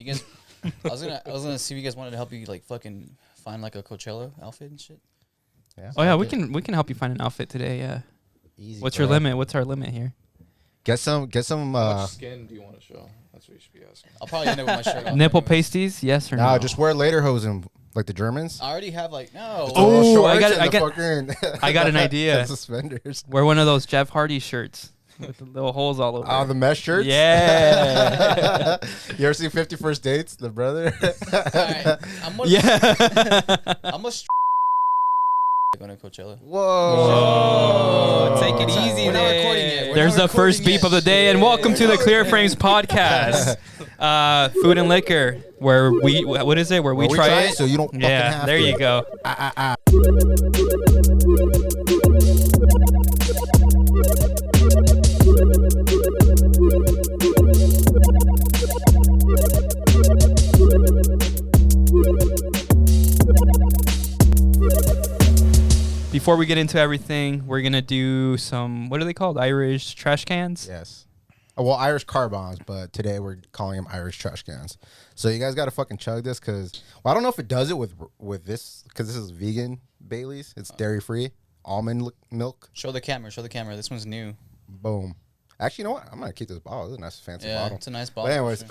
You guys, I was gonna see if you guys wanted to help you like fucking find like a Coachella outfit and shit. Yeah. Oh yeah, we can help you find an outfit today. Yeah. Easy. What's your limit? What's our limit here? Get some. How much skin do you want to show? That's what you should be asking. I'll probably end up with my shirt off. Nipple anyways. pasties? Yes or no? No, just wear lederhosen like the Germans. I already have like no. Oh, I got I got an idea. Suspenders. Wear one of those Jeff Hardy shirts with the little holes all over. Oh, the mesh shirts. Yeah. You ever seen 50 First Dates? The brother. Alright, I'm gonna, Yeah. I'm a going to Coachella. Whoa. Take it easy We're not there. recording yet. There's the first beep of the day, and welcome to the Clear Frames podcast. Food and liquor, where we, what is it? Where we try it? So you don't fucking Yeah, have there to. you go. Before we get into everything, we're going to do some, what are they called? Irish trash cans? Yes. Well, Irish car bombs, but today we're calling them Irish trash cans. So you guys got to fucking chug this because, well, I don't know if it does it with this, because this is vegan Bailey's. It's dairy-free, almond milk. Show the camera. Show the camera. This one's new. Boom. Actually, you know what? I'm going to keep this bottle. This is a nice fancy Yeah, bottle. it's a nice bottle. But anyways,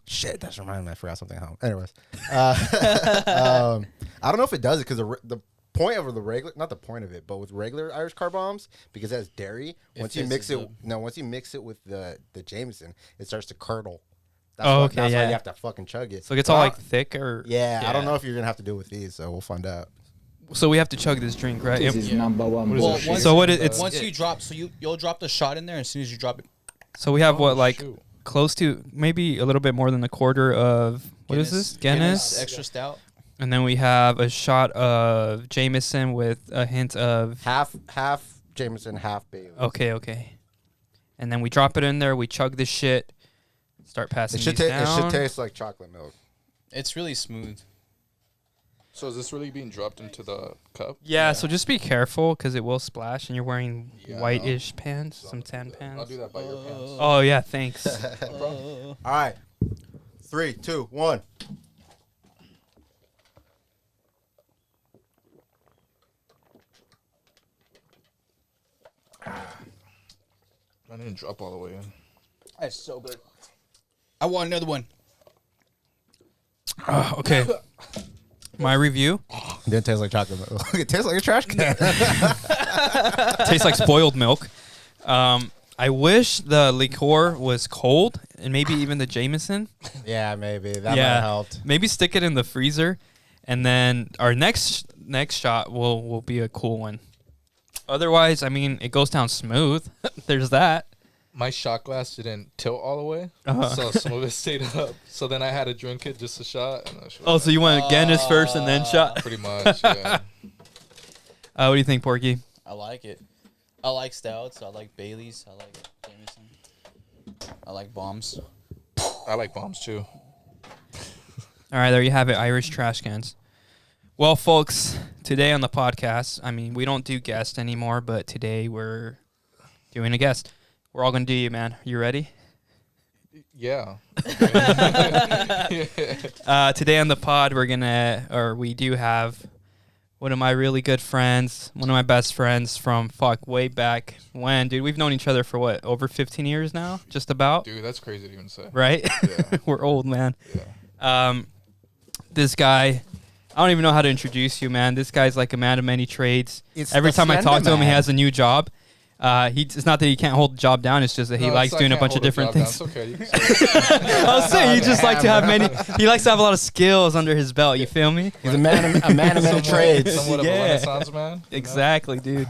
shit, that's reminding me. I forgot something at home. Anyways, I don't know if it does it because the point of the regular, not the point of it, but with regular Irish car bombs, because it has dairy. Once you mix it with the Jameson, it starts to curdle. That's why you have to fucking chug it. So it gets all like thick or? Yeah, I don't know if you're gonna have to do it with these, so we'll find out. So we have to chug this drink, right? This is number one. Well, once you drop, you'll drop the shot in there as soon as you drop it. So we have close to maybe a little bit more than a quarter of what is this? Guinness. Extra stout. And then we have a shot of Jameson with a hint of half Jameson, half Bailey. Okay. And then we drop it in there. We chug this shit. Start passing these down. It should taste like chocolate milk. It's really smooth. So is this really being dropped into the cup? Yeah. So just be careful because it will splash, and you're wearing whitish pants, some tan pants. I'll do that by your pants. Oh yeah, thanks. All right, 3, 2, 1. I didn't drop all the way in. That's so good. I want another one. Okay. My review. It didn't taste like chocolate milk. It tastes like a trash can. Tastes like spoiled milk. I wish the liqueur was cold, and maybe even the Jameson. Yeah, maybe that might have helped. Maybe stick it in the freezer, and then our next shot will be a cool one. Otherwise, I mean, it goes down smooth. There's that. My shot glass didn't tilt all the way, so some of it stayed up. So then I had to drink it just a shot. And so you went Guinness first and then shot? Pretty much, yeah. What do you think, Porky? I like it. I like stouts. I like Bailey's. I like Jameson. I like bombs. I like bombs too. All right, there you have it, Irish trash cans. Well, folks, today on the podcast, I mean, we don't do guests anymore, but today we're doing a guest. We're all going to do you, man. You ready? Yeah. Today on the pod, we do have one of my really good friends, one of my best friends from way back when. Dude, we've known each other for what, over 15 years now? Just about? Dude, that's crazy to even say. Right? Yeah. We're old, man. Yeah. This guy, I don't even know how to introduce you, man. This guy's like a man of many trades. Every time I talk to him, he has a new job. It's not that he can't hold the job down. It's just that he likes doing a bunch of different things. It's okay. I was saying, he just like to have he likes to have a lot of skills under his belt. You feel me? He's a man of many trades. Somewhat of a renaissance man. Exactly, dude.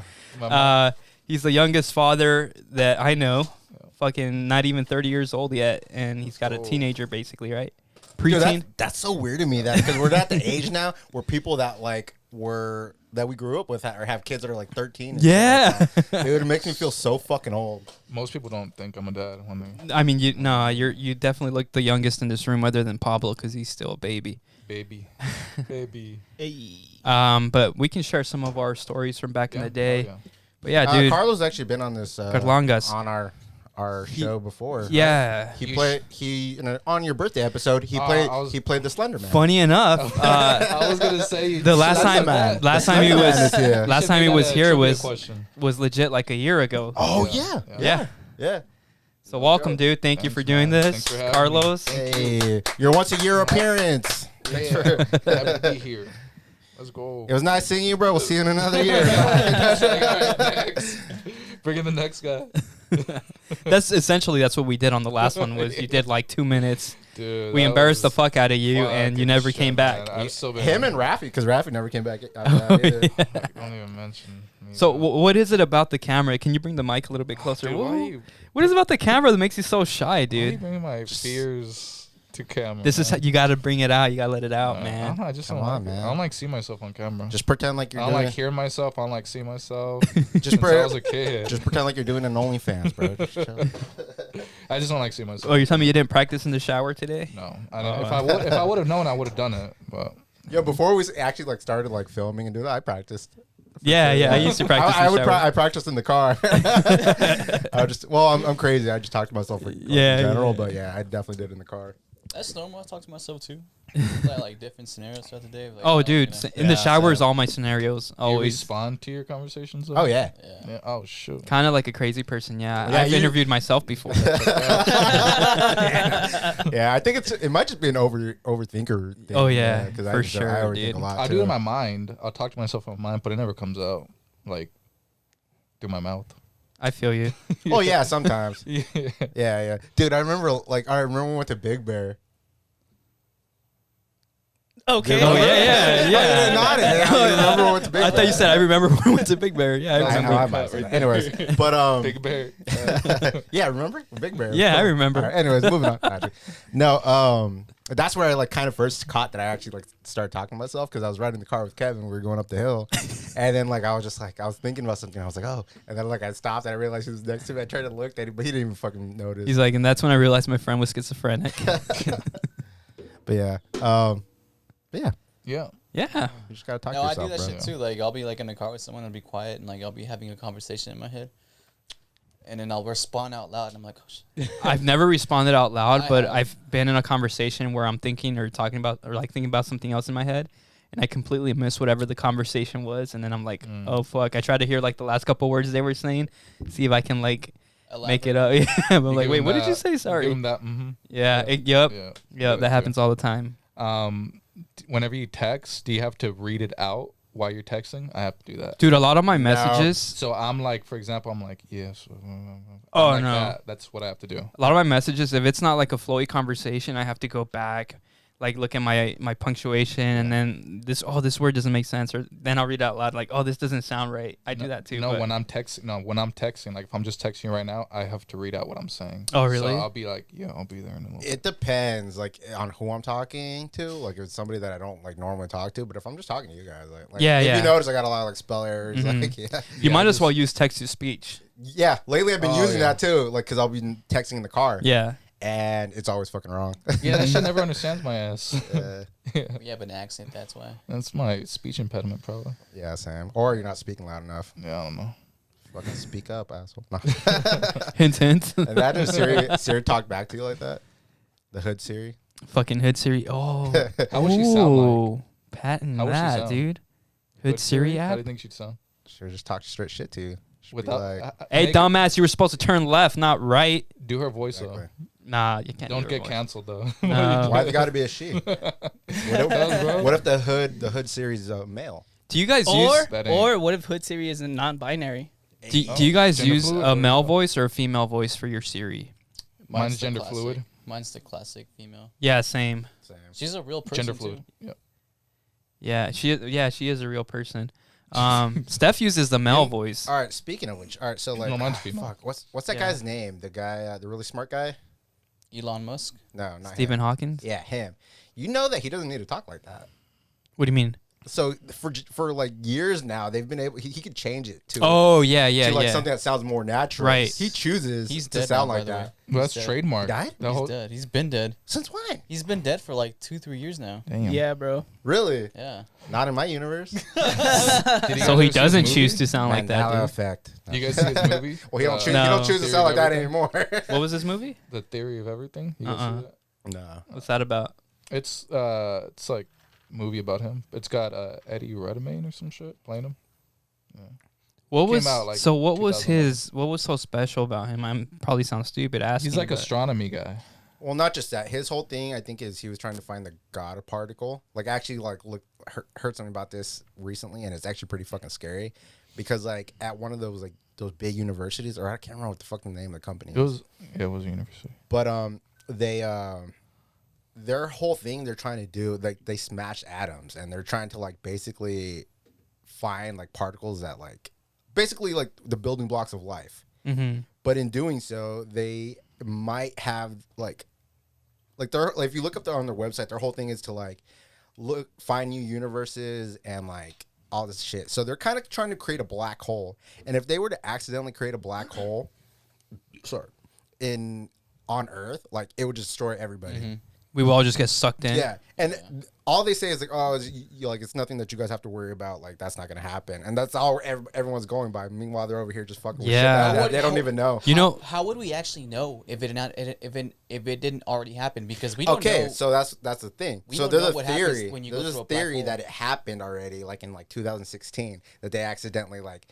He's the youngest father that I know. Fucking not even 30 years old yet, and he's got a teenager basically, right? Preteen. Dude, that's so weird to me because we're at the age now where people that that we grew up with or have kids that are like 13. Yeah. Dude, it makes me feel so fucking old. Most people don't think I'm a dad when they... I mean, you definitely look the youngest in this room other than Pablo because he's still a baby. Baby. But we can share some of our stories from back in the day. Oh, yeah. But yeah, dude. Carlos actually been on this Carlangas. on our show before. Yeah. On your birthday episode, he played the Slender Man. Funny enough, I was gonna say the last time he was Yeah. last time he was here question. was legit like a year ago. Oh Yeah. yeah. So welcome, dude. Thank you for doing Thanks this, for having Carlos. Hey, your once a year appearance. Yeah, happy to be here. Let's go. It was nice seeing you, bro. We'll see you in another year. That's like, all right, next. Bring in the next guy. That's what we did on the last one. Was you did like 2 minutes. Dude, We embarrassed the fuck out of you, and you never shit, came back. man. I've still been Him and Rafi, because Rafi never came back after that either. Don't even mention me. So man. what is it about the camera? Can you bring the mic a little bit closer? Dude, What is it about the camera that makes you so shy, why you dude? bringing my fears to camera? This is how you got to bring it out. You got to let it out, I man. don't know, I just Come don't on, like it. man. I don't like see myself on camera. Just pretend like I you're don't doing. like hear myself. I don't like see myself. Just Since I was pre- a kid. Just pretend like you're doing an OnlyFans, bro. Just chill. I just don't like see myself. Oh, you're telling me you didn't practice in the shower today? No, I don't. If I would have known, I would have done it. But Yo, before we actually like started like filming and doing that, I practiced. Yeah. I used to practice in the shower. I practiced in the car. I'm crazy. I just talk to myself in general, but yeah, I definitely did in the car. That's normal. I talk to myself too. like different scenarios throughout the day. Like, Oh, dude, in the Yeah, shower is so- all my scenarios. do you Always. respond to your conversations. Though? Oh yeah. Yeah. Yeah. Oh shoot. Kind of like a crazy person, yeah. Yeah, I've you- interviewed myself before. Yeah, I think it might just be an overthinker thing. Oh, yeah, 'cause for I sure, overthink dude. a lot, I too. do it in my mind. I'll talk to myself in my mind, but it never comes out like through my mouth. I feel you. Oh yeah, sometimes. Yeah. Yeah. Dude, I remember when we went to Big Bear. Okay. Oh, yeah. I nodded. I remember when we went to Big I Bear. thought you said I remember when we went to Big Bear. Yeah, I I remember. know, I might say that. Anyways, but Big Bear. yeah, remember Big Bear? Yeah, I Cool. remember. All right, anyways, moving on. Actually. No, that's where I like kind of first caught that I actually like started talking to myself because I was riding the car with Kevin. We were going up the hill, and then like I was thinking about something. I was like, oh, and then like I stopped and I realized he was next to me. I turned and looked at him, but he didn't even fucking notice. He's like, and that's when I realized my friend was schizophrenic. But yeah, Yeah. Yeah. you just gotta talk No, to I yourself, do that bro. shit too. Like I'll be like in the car with someone and be quiet, and like I'll be having a conversation in my head, and then I'll respond out loud, and I'm like, oh shit. I've never responded out loud, I but have. I've been in a conversation where I'm thinking or talking about or like thinking about something else in my head, and I completely miss whatever the conversation was, and then I'm like, oh fuck! I try to hear like the last couple words they were saying, see if I can like make it up. Yeah, I'm like, wait, what did you say? Sorry. Give him that. Mm-hmm. Yeah. Yeah. Yep. That happens all the time. Whenever you text, do you have to read it out while you're texting? I have to do that. Dude, a lot of my messages. So I'm like, for example, I'm like, yes. Oh, like no. that. That's what I have to do. A lot of my messages, if it's not like a flowy conversation, I have to go back, like look at my punctuation, and then this word doesn't make sense, or then I'll read out loud like, oh, this doesn't sound right. I do that too. No, but- when I'm texting, like if I'm just texting you right now, I have to read out what I'm saying. Oh, really? So I'll be like, yeah, I'll be there in a little bit. It depends, like on who I'm talking to. Like if it's somebody that I don't like normally talk to, but if I'm just talking to you guys, like Yeah, if yeah. you notice, I got a lot of like spell errors. Mhm. Like yeah, You might as just- well use text to speech. yeah. Lately, I've been Oh, using yeah. that too, like because I'll be texting in the car, Yeah. and it's always fucking wrong. Yeah, that shit never understands my ass. Yeah, but an accent. That's why. That's my speech impediment, probably. Yeah, Sam. Or you're not speaking loud enough. Yeah, I don't know. Fucking speak up, asshole. No. Hint, hint. Imagine Siri talk back to you like that. The hood Siri. Fucking Hood Siri. Oh. How would she sound like? Ooh, patent How would she that, sound? dude. Hood Siri How do app. you think she'd sound? Sure, just talk straight shit to you. She'd be Without, like, Hey, make- dumbass, you were supposed to turn left, not right. Do her voice exactly. though. Nah, you can't. Don't do her get voice. canceled though. No. Why's it got to be a she? What if the hood Siri's male? Do you guys Or use? That ain't- or what if Hood Siri is a non-binary? Do you guys Gender use fluid a or- male voice or a female voice for your Siri? Mine's the gender classic. fluid. Mine's the classic female. Yeah, same. Sam. She's a real person. Gender too. fluid. Yeah. Yeah, she is a real person. Steph uses the male voice. All right. Speaking of which, all right. So like, No, mine's female. fuck. What's that Yeah. guy's name? The guy, the really smart guy? Elon Musk. No, not Stephen him. Hawkins. Yeah, him. You know that he doesn't need to talk like that. What do you mean? So for like years now, they've been able. He could change it to Oh yeah, to like something that sounds more natural. Right. He chooses He's to dead sound now, by like the way. that. Well, that's He's dead. trademark. He died? The He's whole- dead. He's been dead. Since when? He's been dead for like 2-3 years now. Damn. Yeah, bro. Really? Yeah. Not in my universe. Did So you guys he ever see his doesn't movie? choose to sound like that, Mandela dude. effect. You guys see his movie? Well, he don't choose. No. He don't choose to Theory sound like of that Everything? anymore. What was this movie? The Theory of Everything. You guys see that? No. What's that about? It's like movie about him. It's got Eddie Redmayne or some shit playing him. What Came was out, like, so? What was 2011. his? What was so special about him? I'm probably sound stupid asking. He's like but- astronomy guy. Well, not just that. His whole thing, I think, is he was trying to find the God particle. Like, actually, like, heard something about this recently, and it's actually pretty fucking scary, because like at one of those those big universities, or I can't remember what the fucking name of the company. It was a university. But they their whole thing they're trying to do, like, they smash atoms, and they're trying to like basically find like particles that like basically like the building blocks of life. Mhm. But in doing so, they might have like they're like, if you look up on their website, their whole thing is to like find new universes and like all this shit. So they're kind of trying to create a black hole. And if they were to accidentally create a black hole, on Earth, like, it would destroy everybody. We will all just get sucked in. Yeah, and all they say is like, oh, like, it's nothing that you guys have to worry about. Like, that's not gonna happen, and that's all everyone's going by. Meanwhile, they're over here just fucking with Yeah. shit that they don't even know. You know, How would we actually know if it didn't already happen? Because we don't Okay, know. so that's the thing. We So don't there's know a what happens theory. when you go There's through a a black theory hole. that it happened already, like in like 2016, that they accidentally like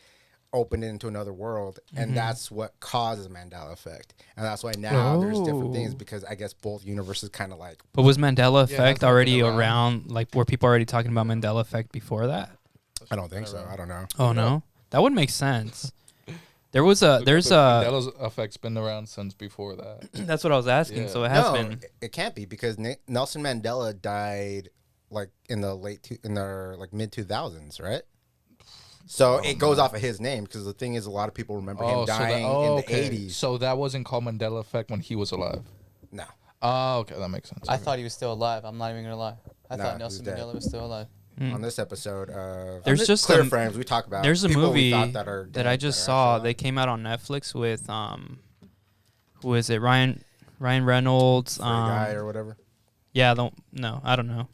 opened it into another world, and that's what causes Mandela effect, and that's why now there's different things, Oh. because I guess both universes kind of like. but was Mandela Yeah, effect that's not already been around. around? Like, were people already talking about Mandela effect before that? I don't think so. I don't know. Oh no, that would make sense. There was a. There's a. Mandela's effect's been around since before that. That's what I was asking. Yeah. So it has No, been. it can't be, because Nelson Mandela died like in the mid 2000s, right? So it goes off of his name, because the thing is, a lot of people remember him dying in the 80s. So that wasn't called Mandela effect when he was alive. No. Oh, okay, that makes sense. I thought he was still alive. I'm not even gonna lie. I Nah, thought he's Nelson dead. Mandela was still alive. On this episode of There's just Clear a- Frames, we talk about There's a people we movie thought that I just saw. They came out on Netflix with who is it? Ryan Reynolds. Free Guy or whatever. Yeah, no, I don't know.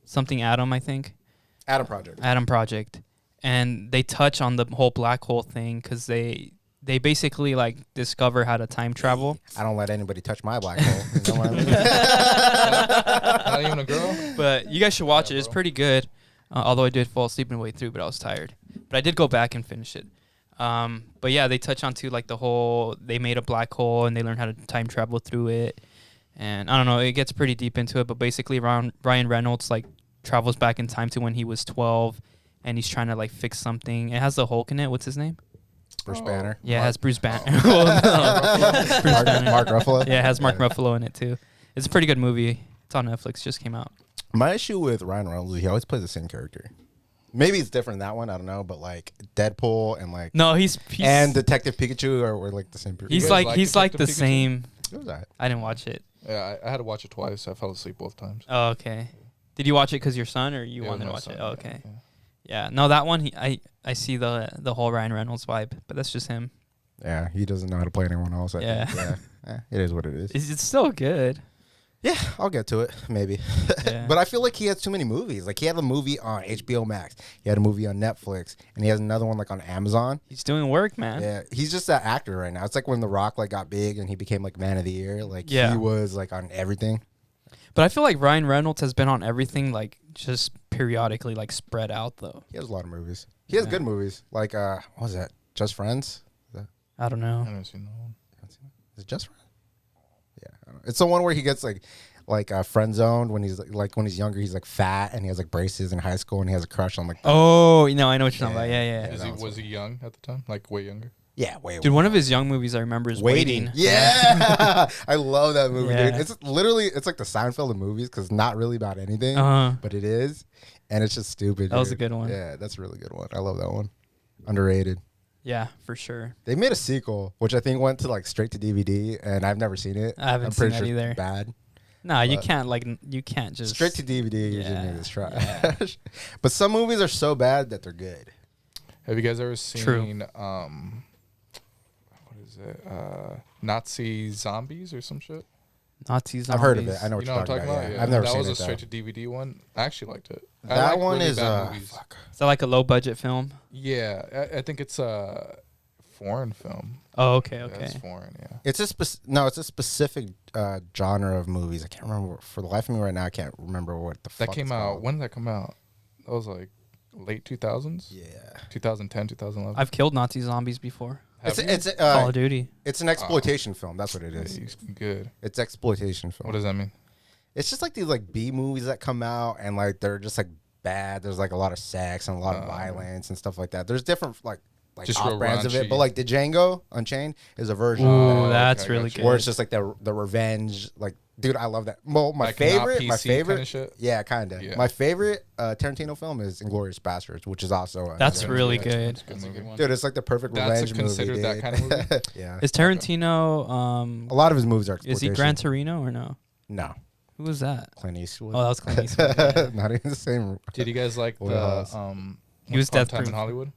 Something Adam, I think. Adam Project. Adam Project, and they touch on the whole black hole thing because they basically like discover how to time travel. I don't let anybody touch my black hole. You know what I mean? Not even a girl. But you guys should watch it. It's bro. pretty good. Although I did fall asleep in the way through, but I was tired. But I did go back and finish it. But yeah, they touch on too like the whole they made a black hole and they learned how to time travel through it. And I don't know, it gets pretty deep into it. But basically, Ryan Reynolds like travels back in time to when he was 12, and he's trying to like fix something. It has the Hulk in it. What's his name? Bruce Banner. Yeah, it has Bruce Banner. Bruce Banner. Mark Ruffalo. Yeah, it has Mark Ruffalo in it too. It's a pretty good movie. It's on Netflix. Just came out. My issue with Ryan Reynolds is he always plays the same character. Maybe it's different in that one. I don't know, but like Deadpool and like No, he's and Detective Pikachu are like the same. he's guys like like he's like the Detective Pikachu? same. What was that? I didn't watch it. Yeah, I had to watch it twice. I fell asleep both times. Oh, okay. Did you watch it because your son, or you Yeah, wanted to my watch son, it? Oh, yeah, okay. yeah. Yeah. No, that one. I see the whole Ryan Reynolds vibe, but that's just him. Yeah, he doesn't know how to play anyone else. I Yeah. think. Yeah. It is what it is. It's still good. Yeah, I'll get to it maybe. Yeah. But I feel like he has too many movies. Like he had a movie on HBO Max, he had a movie on Netflix, and he has another one like on Amazon. He's doing work, man. Yeah, he's just that actor right now. It's like when The Rock like got big and he became like Man of the Year. Like Yeah. he was like on everything. But I feel like Ryan Reynolds has been on everything, like just periodically, like spread out though. He has a lot of movies. He has Yeah. good movies. Like what was that? Just Friends? I don't I know. haven't seen that one. Is it Just Friends? Yeah, I don't know. It's the one where he gets like friend zoned when he's like when he's younger. He's like fat and he has like braces in high school and he has a crush on like Oh, you know, I know what you're talking about. Yeah, yeah. Is he was he young at the time? Like way younger? yeah, way Dude, one of his young movies I remember is Waiting. Yeah, I love that movie, Yeah. dude. It's literally it's like the Seinfeld of movies because it's not really about anything, Uh-huh. but it is, and it's just stupid. That was a dude. good one. Yeah, that's a really good one. I love that one. Underrated. Yeah, for sure. They made a sequel, which I think went to like straight to DVD, and I've never seen it. I haven't I'm seen pretty that sure either. it's bad. Nah, you But- can't you can't just Straight to DVD usually Yeah. is trash. But some movies are so bad that they're good. Have you guys ever seen True. what is it? Nazi zombies or some shit? Nazi zombies. I've heard of it. I know what You know you're what I'm talking talking about. about? Yeah. I've never that seen was it. a straight though. to DVD one. I actually liked it. I That like one really is bad movies. fuck. Is that like a low budget film? Yeah, I think it's a foreign film. Oh, okay, Yeah, okay. it's foreign. Yeah. It's a it's a specific genre of movies. I can't remember for the life of me right now. I can't remember what the fuck That came it's out. called. When did that come out? That was like late 2000s. Yeah, 2010, 2011. I've killed Nazi zombies before. Have you? Call of Duty. it's an exploitation film. That's what it Yeah, is. good. It's exploitation film. What does that mean? It's just like these like B movies that come out and like they're just like bad. There's like a lot of sex and a lot of violence and stuff like that. There's different like Just off real brands of it, raunchy. but like the Django Unchained is a version Ooh, of that's okay, really gotcha. good. where it's just like the revenge. Like, dude, I love that. Well, my Like, not favorite, PC kinda shit? yeah, kind of. Yeah. My favorite Tarantino film is *Inglourious Bastards*, which is also That's another- really Yeah, good. That's a good movie. Dude, it's like the perfect That's revenge considered movie. that dude. kind of movie? Yeah, Is Tarantino a lot of his movies are. is he exploitation. Gran Torino or no? No, Who was that? Clint Eastwood. Oh, that was Clint Eastwood. Yeah. Not even the same. Did you guys like the Warehouse. He was Once Upon a Death Time in Proof. Hollywood?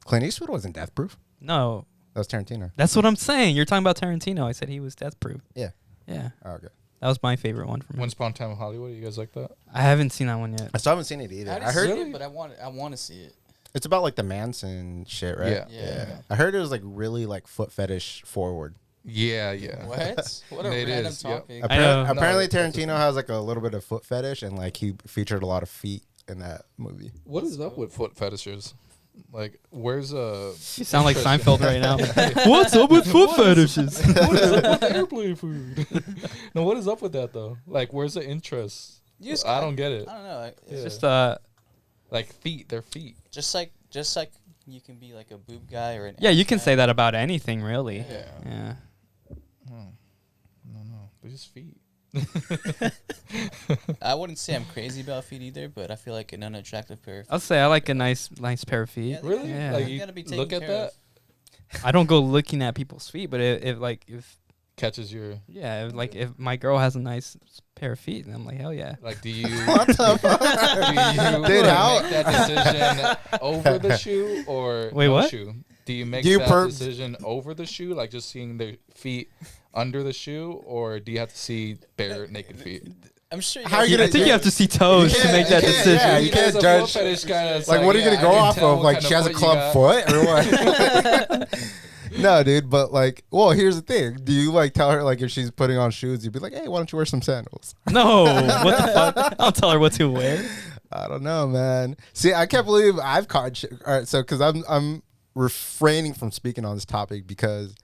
Clint Eastwood wasn't Death Proof. No, That was Tarantino. that's what I'm saying. You're talking about Tarantino. I said he was Death Proof. Yeah. Yeah, Oh, okay. that was my favorite one from him. Once Upon a Time in Hollywood. You guys like that? I haven't seen that one yet. I still haven't seen it either. I I heard see it, but I want to see it. it's about like the Manson shit, right? Yeah. I heard it was like really like foot fetish forward. Yeah, yeah. What? What a It random is, yep. topic. I know. Apparently, No, that's Tarantino has like a little bit of foot fetish, and like he featured a lot of feet in that movie. What is up with foot fetishes? Like, where's You sound like interest- Seinfeld right now. What's up with foot fetishes? what is up with airplane food? No, what is up with that though? Like, where's the interest? You just I don't get it. I don't know. Yeah. Just Like feet, they're feet. Just like you can be like a boob guy or an. yeah, you ass can guy. say that about anything, really. Yeah. Yeah. No, they're just feet. I wouldn't say I'm crazy about feet either, but I feel like an unattractive pair of feet. I'll say I like a nice pair of feet. Yeah, they Really? Yeah. Like You you gotta be taken look at care that, of. I don't go looking at people's feet, but if catches your if my girl has a nice pair of feet, then I'm like, hell yeah. like. Do you What the fuck? do you Dude, how- make that decision over the shoe or Wait, no what? shoe? Do you make Do you that decision over the shoe, like just seeing their feet under the shoe, or do you have to see bare naked feet? I'm sure. How are you I gonna- think you have to see toes to can't- make you that can't- decision. yeah, you can't As a judge- foot fetish guy, it's Like, what are you yeah, gonna go I can off tell of? what Like, kind she has a foot you club got. foot or what? No, dude. But like, well, here's the thing. Do you like tell her like if she's putting on shoes, you'd be like, hey, why don't you wear some sandals? No, what the fuck? I'll tell her what to wear. I don't know, man. See, I can't believe I've caught shit. All right, so because I'm refraining from speaking on this topic because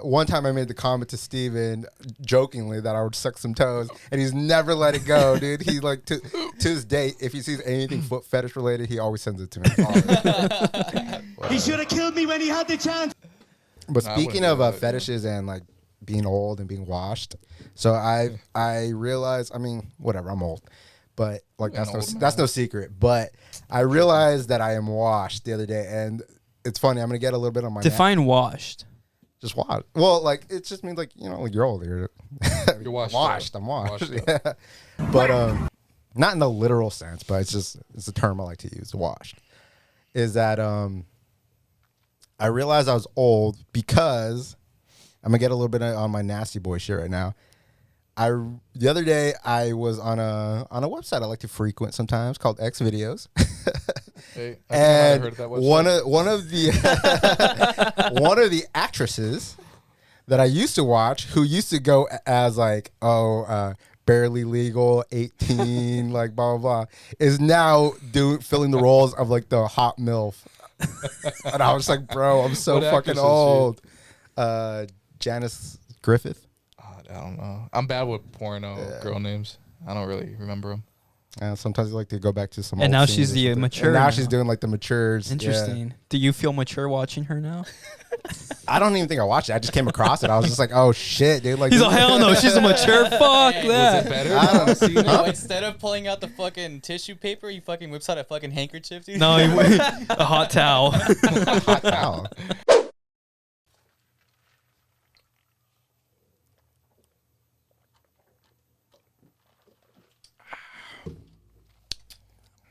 one time I made the comment to Steven jokingly that I would suck some toes, and he's never let it go, dude. He like to his date, if he sees anything foot fetish related, he always sends it to me. Always. He should have killed me when he had the chance. But Nah, I speaking wouldn't of do that, yeah. fetishes and like being old and being washed, so I realized, I mean, whatever, I'm old, but like You're an that's old that's man. no secret. But I realized that I am washed the other day, and it's funny. I'm gonna get a little bit on my neck. Define washed. Just washed. Well, like it just means like like you're old. You're washed washed. up. I'm washed. Washed Yeah. But not in the literal sense, but it's a term I like to use. Washed is that I realized I was old because I'm gonna get a little bit on my nasty boy shit right now. The other day I was on a website I like to frequent sometimes called X Videos. Hey, I think I might have And heard of that website. one of the one of the actresses that I used to watch, who used to go as like barely legal 18, like blah blah blah, is now filling the roles of like the hot MILF. And I was like, bro, I'm so What fucking actress is she? old. Janice Griffith. I don't know. I'm bad with porno girl names. I don't really remember them. And sometimes I like to go back to some. And old now scenes she's or the something. mature And now now. she's doing like the matures. yeah. Interesting. Do you feel mature watching her now? I don't even think I watched it. I just came across it. I was just like, oh shit, dude. Like, He's like, hell no, she's a mature. Fuck Was it Was that. it better? I don't know. See, No, instead of pulling out the fucking tissue paper, he fucking whips out a fucking handkerchief, dude. No, a hot towel. hot towel.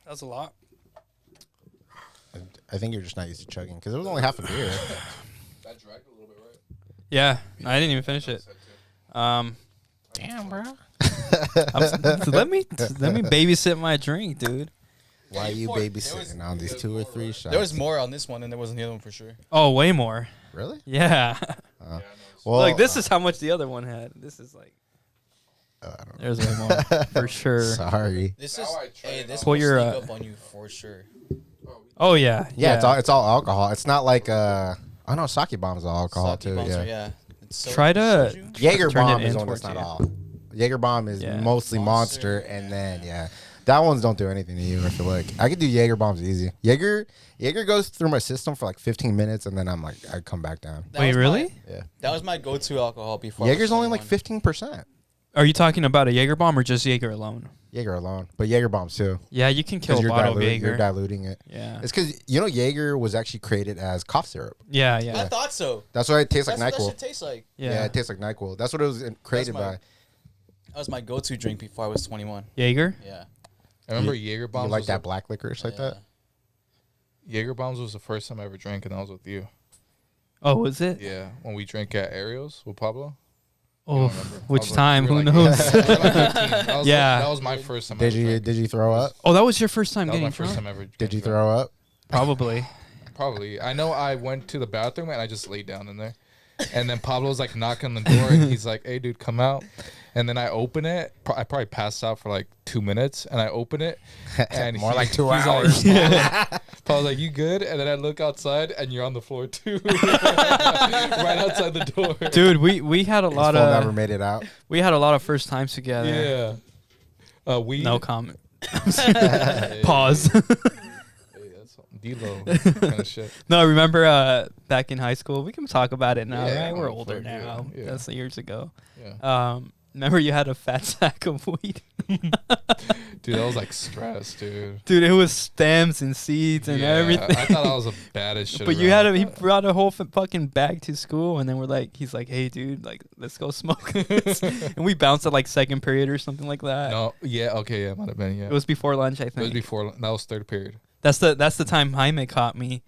That was a lot. I think you're just not used to chugging because it was only half a beer. That dragged a little bit, right? Yeah, I didn't even finish it. Damn, bro. Let me babysit my drink, dude. Why are you babysitting on these 2 or 3 shots? There was more on this one than there was on the other one for sure. Oh, way more. Really? Yeah. Well, Look, this is how much the other one had. This is like. I don't know. There's way more for sure. Sorry. This is this Pull will your, sneak up on you for sure. Oh yeah. Yeah, it's all alcohol. It's not like I know sake bombs are alcohol Sake too. bombs Yeah. are, yeah. It's Try to- soju? Jaeger Turn it bomb in is one towards that's not you. all. Jaeger bomb is Yeah. mostly Monster, and then that ones don't do anything to you. I feel like I could do Jaeger bombs easy. Jaeger goes through my system for like 15 minutes, and then I'm like I come back down. That Wait, was really? my- Yeah. That was my go-to alcohol before. I was Jaeger's only like 21. 15%. Are you talking about a Jaeger bomb or just Jaeger alone? Jaeger alone, but Jaeger bombs too. Yeah, you can kill a Because bottle of you're Jaeger. diluting it. Yeah. It's because Jaeger was actually created as cough syrup. Yeah, I yeah. thought so. That's why it tastes That's like what that NyQuil. shit tastes like. Yeah, it tastes like NyQuil. That's what it was created my- by. That was my go-to drink before I was 21. Jaeger? Yeah. I remember Jaeger bombs. You like was that black licorice like that? Jaeger bombs was the first time I ever drank, and that was with you. Oh, was it? Yeah, when we drank at Ariel's with Pablo. Oh, don't remember. which I was like- time? we were Who like- knows? we were like 15. That was Yeah. that was my first time. Did ever you drank. did you throw up? Oh, that was your first time That was getting my first drunk? time ever. Did you getting throw up? Probably. Probably. I know I went to the bathroom and I just laid down in there. And then Pablo's like knocking on the door and he's like, "Hey, dude, come out." And then I open it. I probably passed out for like 2 minutes and I open it. And More like 2 he's hours. Pablo's like, "You good?" And then I look outside and you're on the floor too. Right outside the door. Dude, we had a lot His phone never of made it out. we had a lot of first times together. Yeah. We No comment. Hey, Pause. Hey, that's D-Lo kind of shit. No, remember back in high school? We can talk about it now, Yeah, right? We're oh, older fuck yeah, now. yeah. That's years ago. Yeah. Remember you had a fat sack of weed? Dude, that was like stress, dude. Dude, it was stems and seeds and Yeah, everything. I thought I was the baddest shit. But you around. he brought a whole fucking bag to school, and then he's like, "Hey, dude, like, let's go smoke this." And we bounced at like second period or something like that. No, yeah, okay, yeah, might have been, yeah. It was before lunch, I It was think. before, that was third period. That's the time Jaime caught me.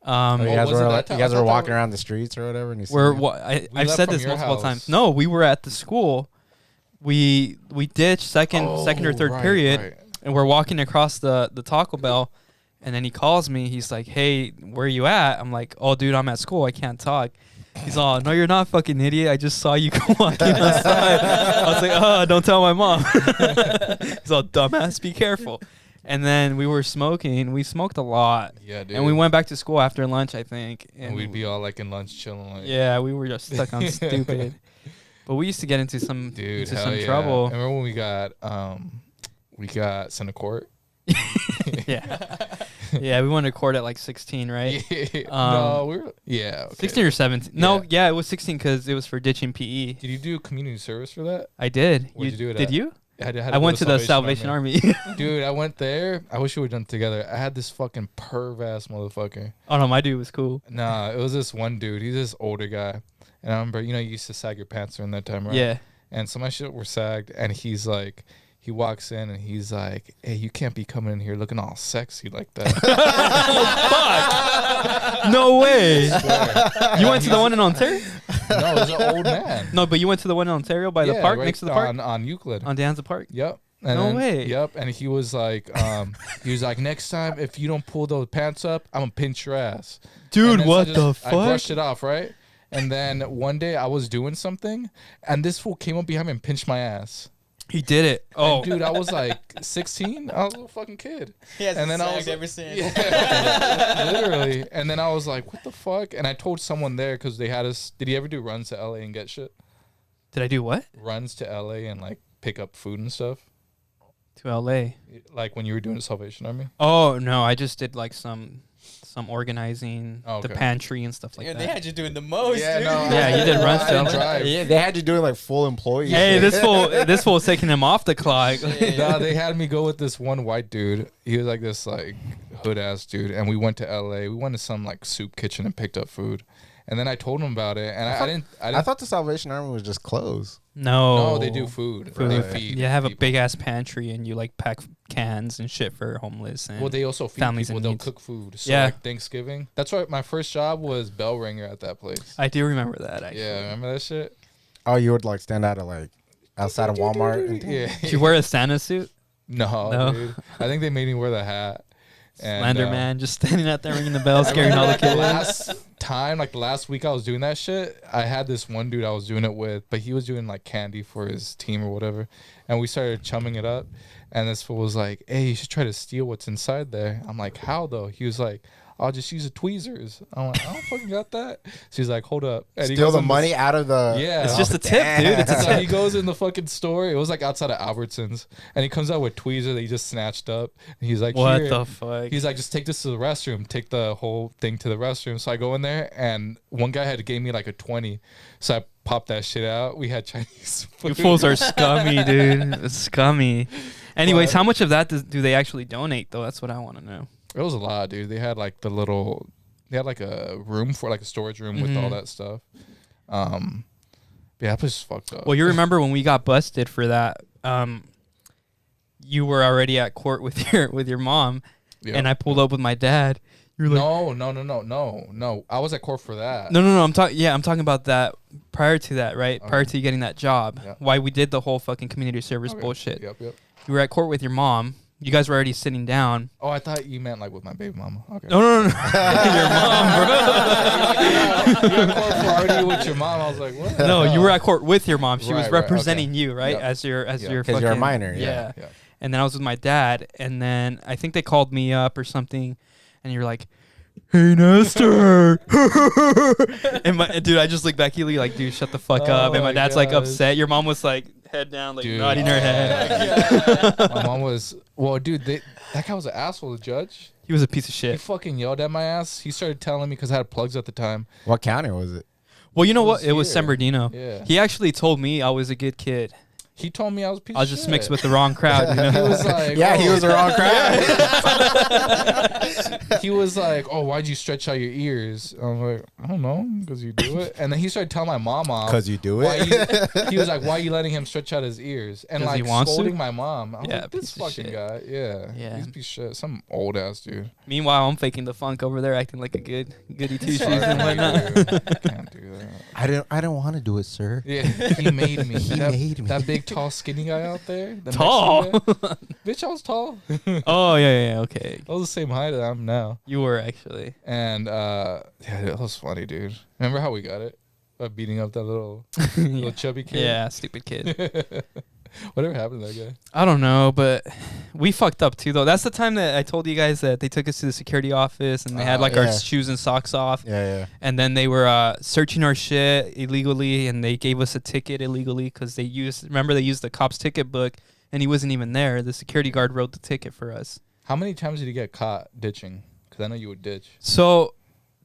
You guys was it were, that time? you guys I thought were that walking was- around the streets or whatever, and you We're seen it? I've left said from this your multiple house. times. No, we were at the school. We ditched second or third right, period, right. and we're walking across the Taco Bell, and then he calls me. He's like, "Hey, where you at?" I'm like, "Oh, dude, I'm at school. I can't talk." He's all, "No, you're not, fucking idiot. I just saw you walking outside." I was like, "Oh, don't tell my mom." He's all, "Dumbass, be careful." And then we were smoking. We smoked a lot. Yeah, dude. And we went back to school after lunch, I think. And we'd be all like in lunch chilling. Like, Yeah, we were just stuck on stupid. But we used to get into some dude, into hell some yeah. trouble. Remember when we got sent to court? Yeah. Yeah, we went to court at like 16, right? No, we were, yeah. Okay. 16 or 17. No, Yeah. yeah, it was 16 because it was for ditching PE. Did you do community service for that? I did. Where'd you do it Did at? you? I, had to I go went to the Salvation Army. Dude, I went there. I wish we would have done it together. I had this fucking perv-ass motherfucker. Oh, no, my dude was cool. Nah, it was this one dude. He's this older guy. And I remember, you used to sag your pants during that time, right? Yeah. And some of my shit were sagged. And he's like, he walks in and he's like, "Hey, you can't be coming in here looking all sexy like that." No way. Swear. You went to the one in Ontario? No, it was an old man. No, but you went to the one in Ontario by the Yeah, park, right next to the park? on Euclid. On Danza Park? Yep. And No then- way. Yep. And he was like, next time if you don't pull those pants up, I'm gonna pinch your ass. Dude, And then what so the I brushed fuck? it off, right? And then one day I was doing something, and this fool came up behind me and pinched my ass. He did it. Oh, Oh, dude, I was like 16. I was a little fucking kid. He hasn't And then I sagged was ever since. Yeah, literally. And then I was like, "What the fuck?" And I told someone there because they had us. Did he ever do runs to LA and get shit? did I do what? Runs to LA and like pick up food and stuff. To LA. Like when you were doing the Salvation Army. Oh, no, I just did like some organizing, Oh, the okay. pantry and stuff like Yeah, that. they had you doing the most, Yeah, dude. no. Yeah, you did runs I to didn't LA. drive. Yeah, they had you doing like full employee. Hey, shit. this fool was taking him off the clock. Nah, they had me go with this one white dude. He was like this like hood ass dude, and we went to LA. We went to some like soup kitchen and picked up food, and then I told him about it, and I didn't. I thought the Salvation Army was just clothes. No, No, they do food. Food. They feed. You have a people. big ass pantry and you like pack cans and shit for homeless and Well, they also feed families people. in They'll needs. cook food. So Yeah. like Thanksgiving. That's why my first job was bell ringer at that place. I do remember that actually. Yeah, remember that shit? Oh, you would like stand out of like outside of Walmart and Yeah. Did you wear a Santa suit? No, No. dude. I think they made me wear the hat. And, Slender Man just standing out there ringing the bell, I scaring all the remember kids. the last week I was doing that shit, I had this one dude I was doing it with, but he was doing like candy for his team or whatever. And we started chumming it up. And this fool was like, hey, you should try to steal what's inside there. I'm like, how though? He was like, I'll just use the tweezers. I'm like, I don't fucking got that. So he's like, hold up. And he steal goes the in money out of the. Yeah. It's just a tip, dude. It's a So tip. he goes in the fucking store. It was like outside of Albertsons. And he comes out with tweezers that he just snatched up. And he's like, What here. the fuck? He's like, just take this to the restroom. Take the whole thing to the restroom. So I go in there, and one guy had gave me like a 20. So I popped that shit out. We had Chinese You food. fools are scummy, dude. It's scummy. Anyways, But- how much of that do they actually donate, though? That's what I want to know. It was a lot, dude. They had like they had like a room for like a storage room with all that stuff. Yeah, that place is fucked up. Well, you remember when we got busted for that? You were already at court with your mom, Yeah. and I pulled up with my dad. You were like, No. I was at court for that. No. I'm talking about that prior to that, right? Okay. Prior to you getting that job. Yeah. Why we did the whole fucking community service Okay. bullshit. Yep. You were at court with your mom. You guys were already sitting down. Oh, I thought you meant like with my baby mama. Okay. No. Your mom, bro. You're at court for already with your mom. I was like, what? No, you were at court with your mom. She was Right, representing okay. you, right? Yep. As your Yeah. fucking. 'Cause you're a minor, Yeah. Yeah. And then I was with my dad, and then I think they called me up or something, and you're like, "Hey, Nestor," and my dude, I just looked back, he like, "Dude, shut the fuck Oh up," and my my dad's like gosh. upset. Your mom was like head down, like Dude. nodding her head. My mom was dude. That guy was an asshole. The judge. He was a piece of He shit. fucking yelled at my ass. He started telling me because I had plugs at the time. What county was it? Well, you know It what? was It was here. San Bernardino. Yeah. He actually told me I was a good kid. He told me I was a piece I was of just shit. mixed with the wrong crowd. You know? He was like, Yeah, he oh. was the wrong crowd. He was like, oh, why'd you stretch out your ears? I was like, I don't know, because you do it. And then he started telling my mom off. Because you do why it. he was like, why are you letting him stretch out his ears? And 'Cause like he wants to? scolding my mom. I was Yeah, like, this piece of fucking shit. guy. Yeah. Yeah. He's a piece of shit. Some old ass dude. Meanwhile, I'm faking the funk over there, acting like a goody two shoes Sorry, and whatnot. dude. I can't do that. I don't want to do it, sir. Yeah, he made me. He made me. That big, tall, skinny guy out there. the Tall. Mexican guy. Bitch, I was tall. Oh yeah, okay. I was the same height as I am now. You were actually. And yeah, that was funny, dude. Remember how we got it? Beating up that little chubby kid. Yeah, stupid kid. Whatever happened to that guy? I don't know, but we fucked up too, though. That's the time that I told you guys that they took us to the security office and they had like our Yeah. shoes and socks off, Yeah. and then they were searching our shit illegally, and they gave us a ticket illegally because they used the cop's ticket book, and he wasn't even there. The security guard wrote the ticket for us. How many times did you get caught ditching? Because I know you would ditch. So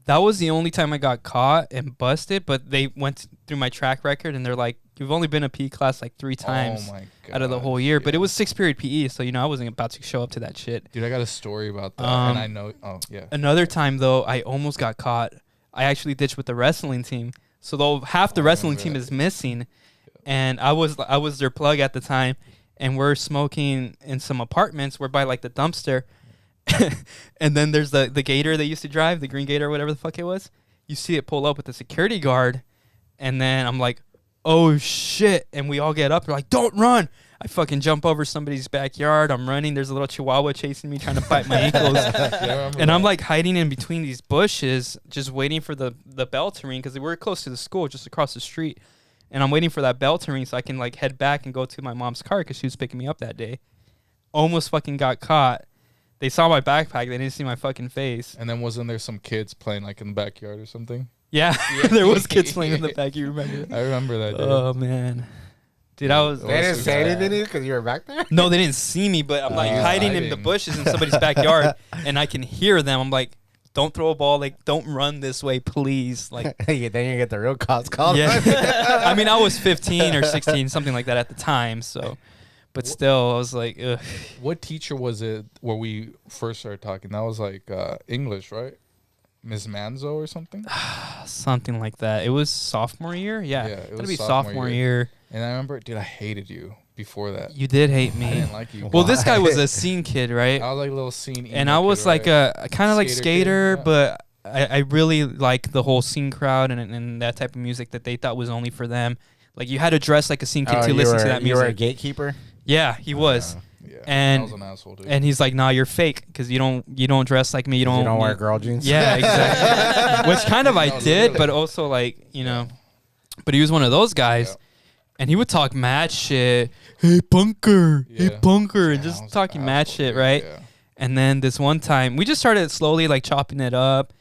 that was the only time I got caught and busted, but they went through my track record and they're like, "You've only been a PE class like 3 times Oh my god! out of the whole year." But it was 6th period PE, so I wasn't about to show up to that shit. Dude, I got a story about that, Um, and I know. Oh yeah. Another time though, I almost got caught. I actually ditched with the wrestling team. So though half the wrestling team is missing, and I was their plug at the time, and we're smoking in some apartments. We're by like the dumpster, and then there's the gator they used to drive, the green gator or whatever the fuck it was. You see it pull up with the security guard, and then I'm like, "Oh shit!" And we all get up. We're like, "Don't run!" I fucking jump over somebody's backyard. I'm running. There's a little chihuahua chasing me, trying to bite my ankles. And I'm like hiding in between these bushes, just waiting for the bell to ring because we're close to the school, just across the street. And I'm waiting for that bell to ring so I can like head back and go to my mom's car because she was picking me up that day. Almost fucking got caught. They saw my backpack. They didn't see my fucking face. And then wasn't there some kids playing like in the backyard or something? Yeah, there was kids playing in the back. You remember? I remember that. Dude. Oh man, dude, I was. They didn't say anything because you were back there. No, they didn't see me, but I'm like He was hiding in the hiding. bushes in somebody's backyard, and I can hear them. I'm like, "Don't throw a ball! Like, don't run this way, please!" Like, Yeah, then you get the real cops called. yeah. I mean, I was 15 or 16, something like that at the time. So, but still, I was like, ugh. What teacher was it where we first started talking? That was like English, right? Miss Manzo or something? Something like that. It was sophomore year. Yeah, Yeah, it that'd was be sophomore sophomore year. year. And I remember, dude, I hated you before that. You did hate I me. didn't like you. Well, this guy was a scene kid, right? I was like a little scene. And emo I was kid, like right? a kind of like Skater skater, kid, yeah. but I really like the whole scene crowd and that type of music that they thought was only for them. Like you had to dress like a scene kid to listen to that You were a music. gatekeeper. Yeah, he was. Yeah, and- I was an asshole, dude. And he's like, "Nah, you're fake because you don't dress like me. You don't wear girl jeans. Yeah, exactly. Which kind of I No, did, literally. but also like but he was one of those guys, Yeah. and he would talk mad shit. Hey bunker, hey Yeah. bunker, and Yeah, I just was talking an mad asshole, shit, dude, right? Yeah. And then this one time, we just started slowly like chopping it up.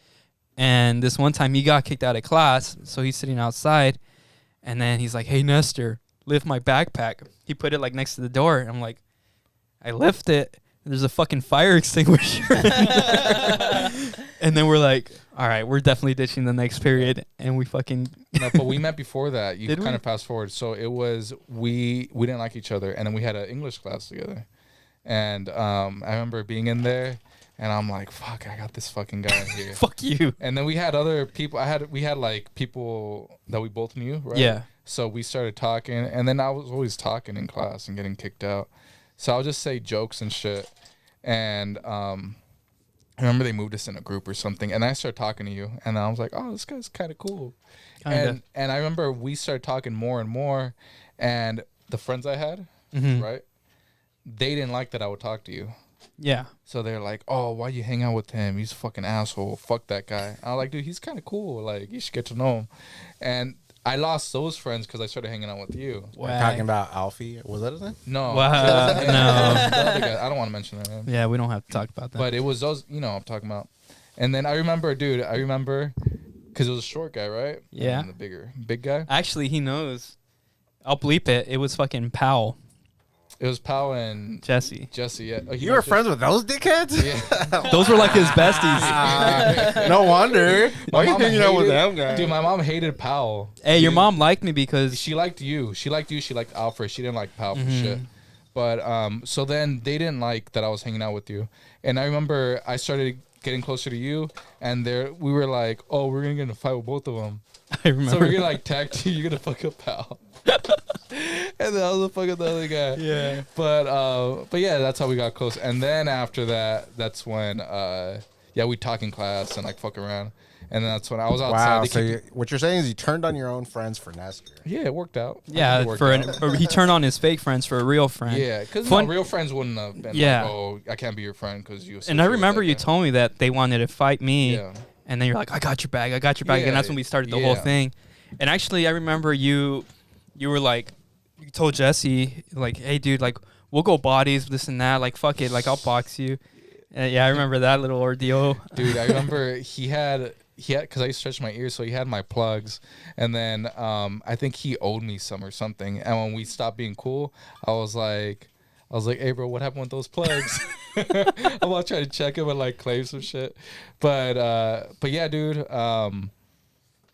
And this one time, he got kicked out of class, so he's sitting outside, and then he's like, "Hey Nestor, lift my backpack." He put it like next to the door. I'm like, I lift it. And there's a fucking fire extinguisher. And then we're like, all right, we're definitely ditching the next period, and we fucking No, but we met before that. You Did kind we? of fast forward. So it was we didn't like each other, and then we had an English class together. And I remember being in there, and I'm like, "Fuck, I got this fucking guy in here." fuck you. And then we had other people. We had like people that we both knew, right? Yeah. So we started talking, and then I was always talking in class and getting kicked out. So I'll just say jokes and shit. And I remember they moved us in a group or something, and I started talking to you, and I was like, "Oh, this guy's kind of cool." Kinda. And I remember we started talking more and more, and the friends I had, Mhm. right? They didn't like that I would talk to you. Yeah. So they're like, "Oh, why you hang out with him? He's a fucking asshole. Fuck that guy." I was like, "Dude, he's kind of cool. Like, you should get to know him." And I lost those friends because I started hanging out with you. We're talking about Alfie. Was that his name? No, Wow, the other no. guy, I don't want to mention that name. Yeah, we don't have to talk about that. But it was those, I'm talking about. And then I remember, dude, because it was a short guy, right? Yeah. And the big guy. Actually, he knows. I'll bleep it. It was fucking Powell, It was Powell and Jesse. Jesse. Yeah. Oh, You were friends with those dickheads? Yeah. Those were like his besties. No wonder. Why are you mom hanging out with hated- them guys? Dude, my mom hated Powell. Hey, your Dude, mom liked me because She liked you. She liked Alfred. She didn't like Powell for Mhm. shit. But so then they didn't like that I was hanging out with you. And I remember I started getting closer to you, and we were like, "Oh, we're gonna get in a fight with both of them." I remember. So we're gonna like tag team. You're gonna fuck up Powell. And then I was fucking the other guy. Yeah. But yeah, that's how we got close. And then after that, that's when we talk in class and like fuck around. And then that's when I was outside. Wow. They So kicked- what you're saying is you turned on your own friends for Nestor. yeah, it worked out. I think Yeah, it worked for out. or he turned on his fake friends for a real friend. Yeah, because Fun- real friends wouldn't have been Yeah. like, "Oh, I can't be your friend because you." And I associate with remember that you guy." told me that they wanted to fight me, Yeah. and then you're like, "I got your bag, I got your bag," and Yeah, that's when we started the whole yeah. thing. And actually, I remember you were like, you told Jesse like, "Hey, dude, like we'll go bodies, this and that. Like, fuck it, like I'll box you." Yeah, I remember that little ordeal. Dude, I remember he had because I used to stretch my ears, so he had my plugs, and then I think he owed me some or something. And when we stopped being cool, I was like, "Hey, bro, what happened with those plugs?" I'm about to try to check him and like claim some shit, but yeah, dude.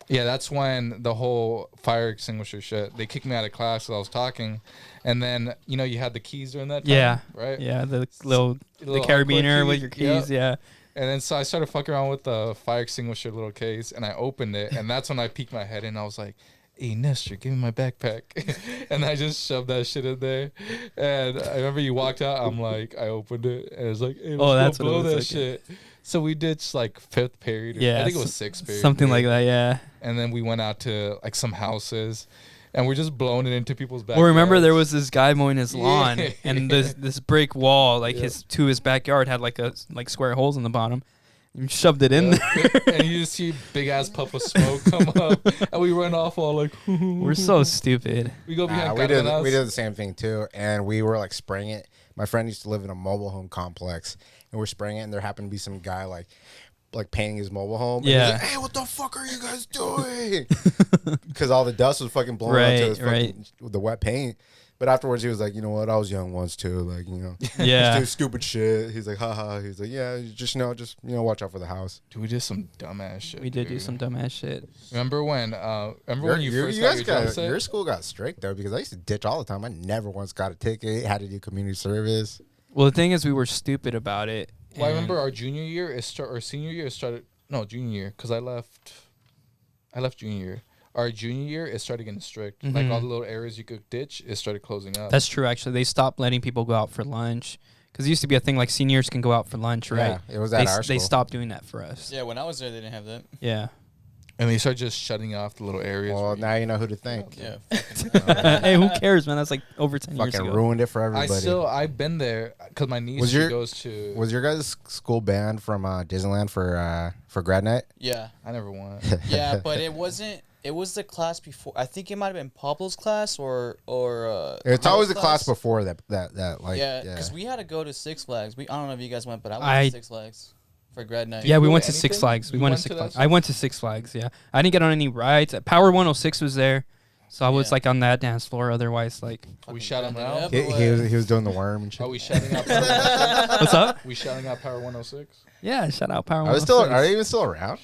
Yeah, that's when the whole fire extinguisher shit. They kicked me out of class because I was talking, and then you had the keys during that time, Yeah. right? Yeah, the little Little carabiner unplugged with your keys. Yep. Yeah. And then so I started fucking around with the fire extinguisher little case, and I opened it, and that's when I peeked my head in. I was like, "Hey, Nestor, give me my backpack," and I just shoved that shit in there. And I remember you walked out. I'm like, I opened it, and it was like, "Hey, let's that's go what it blow was that like. shit." So we did like fifth period. Yeah, I think it was sixth period. Something like that. Yeah. And then we went out to like some houses, and we're just blowing it into people's backyards. Well, remember there was this guy mowing his lawn, Yeah. and this brick wall, like Yeah. his backyard had like square holes in the bottom. You shoved it in there. and you just see big ass puff of smoke come up, and we run off all like. We're so stupid. We go behind. we did Cardenas. the same thing too, and we were like spraying it. My friend used to live in a mobile home complex, and we're spraying it, and there happened to be some guy like painting his mobile home. And Yeah. he's like, "Hey, what the fuck are you guys doing?" Because all the dust was fucking blowing Right, onto his right. fucking the wet paint. But afterwards, he was like, "You know what? I was young once too. Like, Yeah. just do stupid shit." He's like, "Haha." He's like, "Yeah, just watch out for the house." Dude, we did some dumbass shit. We did do dude. some dumbass shit. Remember when you first you got guys your drum set? your school got strict though, because I used to ditch all the time. I never once got a ticket. Had to do community service. Well, the thing is, we were stupid about it. Well, I and- remember our junior year or senior year started. No, junior year, because I left junior year. our junior year, it started getting strict. Like all the little areas you could ditch, it started closing up. That's true. Actually, they stopped letting people go out for lunch because it used to be a thing like seniors can go out for lunch, right? Yeah, it was at our They school. stopped doing that for us. Yeah, when I was there, they didn't have that. Yeah. And they started just shutting off the little areas. Well, now you know who to thank. Yeah. Hey, who cares, man? That's like over 10 years Fucking ago. ruined it for everybody. I've been there because my niece goes to. Was your guys' school banned from Disneyland for grad night? Yeah. I never went. Yeah, but it wasn't. It was the class before. I think it might have been Pablo's class or. It's always the Carlos' class before that like Yeah, because we had to go to Six Flags. I don't know if you guys went, but I went to Six Flags for grad night. Yeah, we go went to to Six anything? Flags. We You went to went Six to Flags. that I went to Six Flags, yeah. I didn't get on any rides. Power 106 was there. So I was Yeah. like on that dance floor. Otherwise, like, We shot him Fucking out. grinding up, he was doing the worm and shit. Are we shouting out Power 106? what's up? We shouting out Power 106? Yeah, shout out Power Are they still? 106. Are they even still around?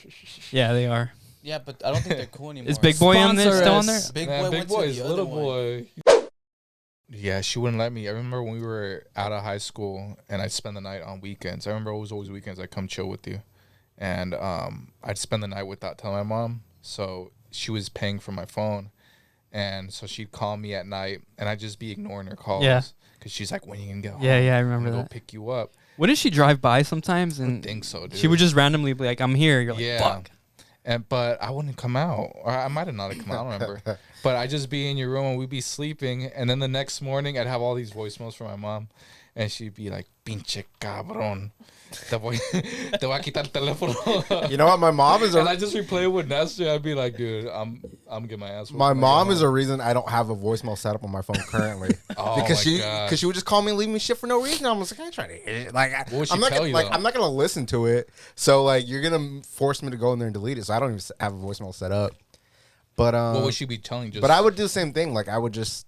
Yeah, they are. Yeah, but I don't think they're cool anymore. Is Big Boy on there? Sponsor Still on there? us. Big Nah, Boy big went boy to is the little other one. boy. Yeah, she wouldn't let me. I remember when we were out of high school and I'd spend the night on weekends. I remember it was always weekends. I'd come chill with you. And I'd spend the night without telling my mom. So she was paying for my phone. And so she'd call me at night and I'd just be ignoring her calls. Yeah. Because she's like, when are you going to get home? Yeah, I I'm remember gonna that. go pick you up. Wouldn't she drive by sometimes I and think so, dude. she would just randomly be like, I'm here. You're like, Yeah. fuck. But I wouldn't come out. Or I might have not come out, I don't remember. But I'd just be in your room and we'd be sleeping. And then the next morning, I'd have all these voicemails from my mom. And she'd be like, pinche cabrón. Te voy a quitar el teléfono. You know what? My mom is And I a just replay it with Nestor. I'd be like, dude, I'm getting my ass whooped my when I mom get is home. a reason I don't have a voicemail set up on my phone currently. Oh because my God. she would just call me and leave me shit for no reason. I was like, I ain't trying to hit it. Like What would she I'm not tell gonna, you, like though? I'm not gonna listen to it. So like you're gonna force me to go in there and delete it. So I don't even have a voicemail set up. But What would she be telling? Just but I would do the same thing. Like I would just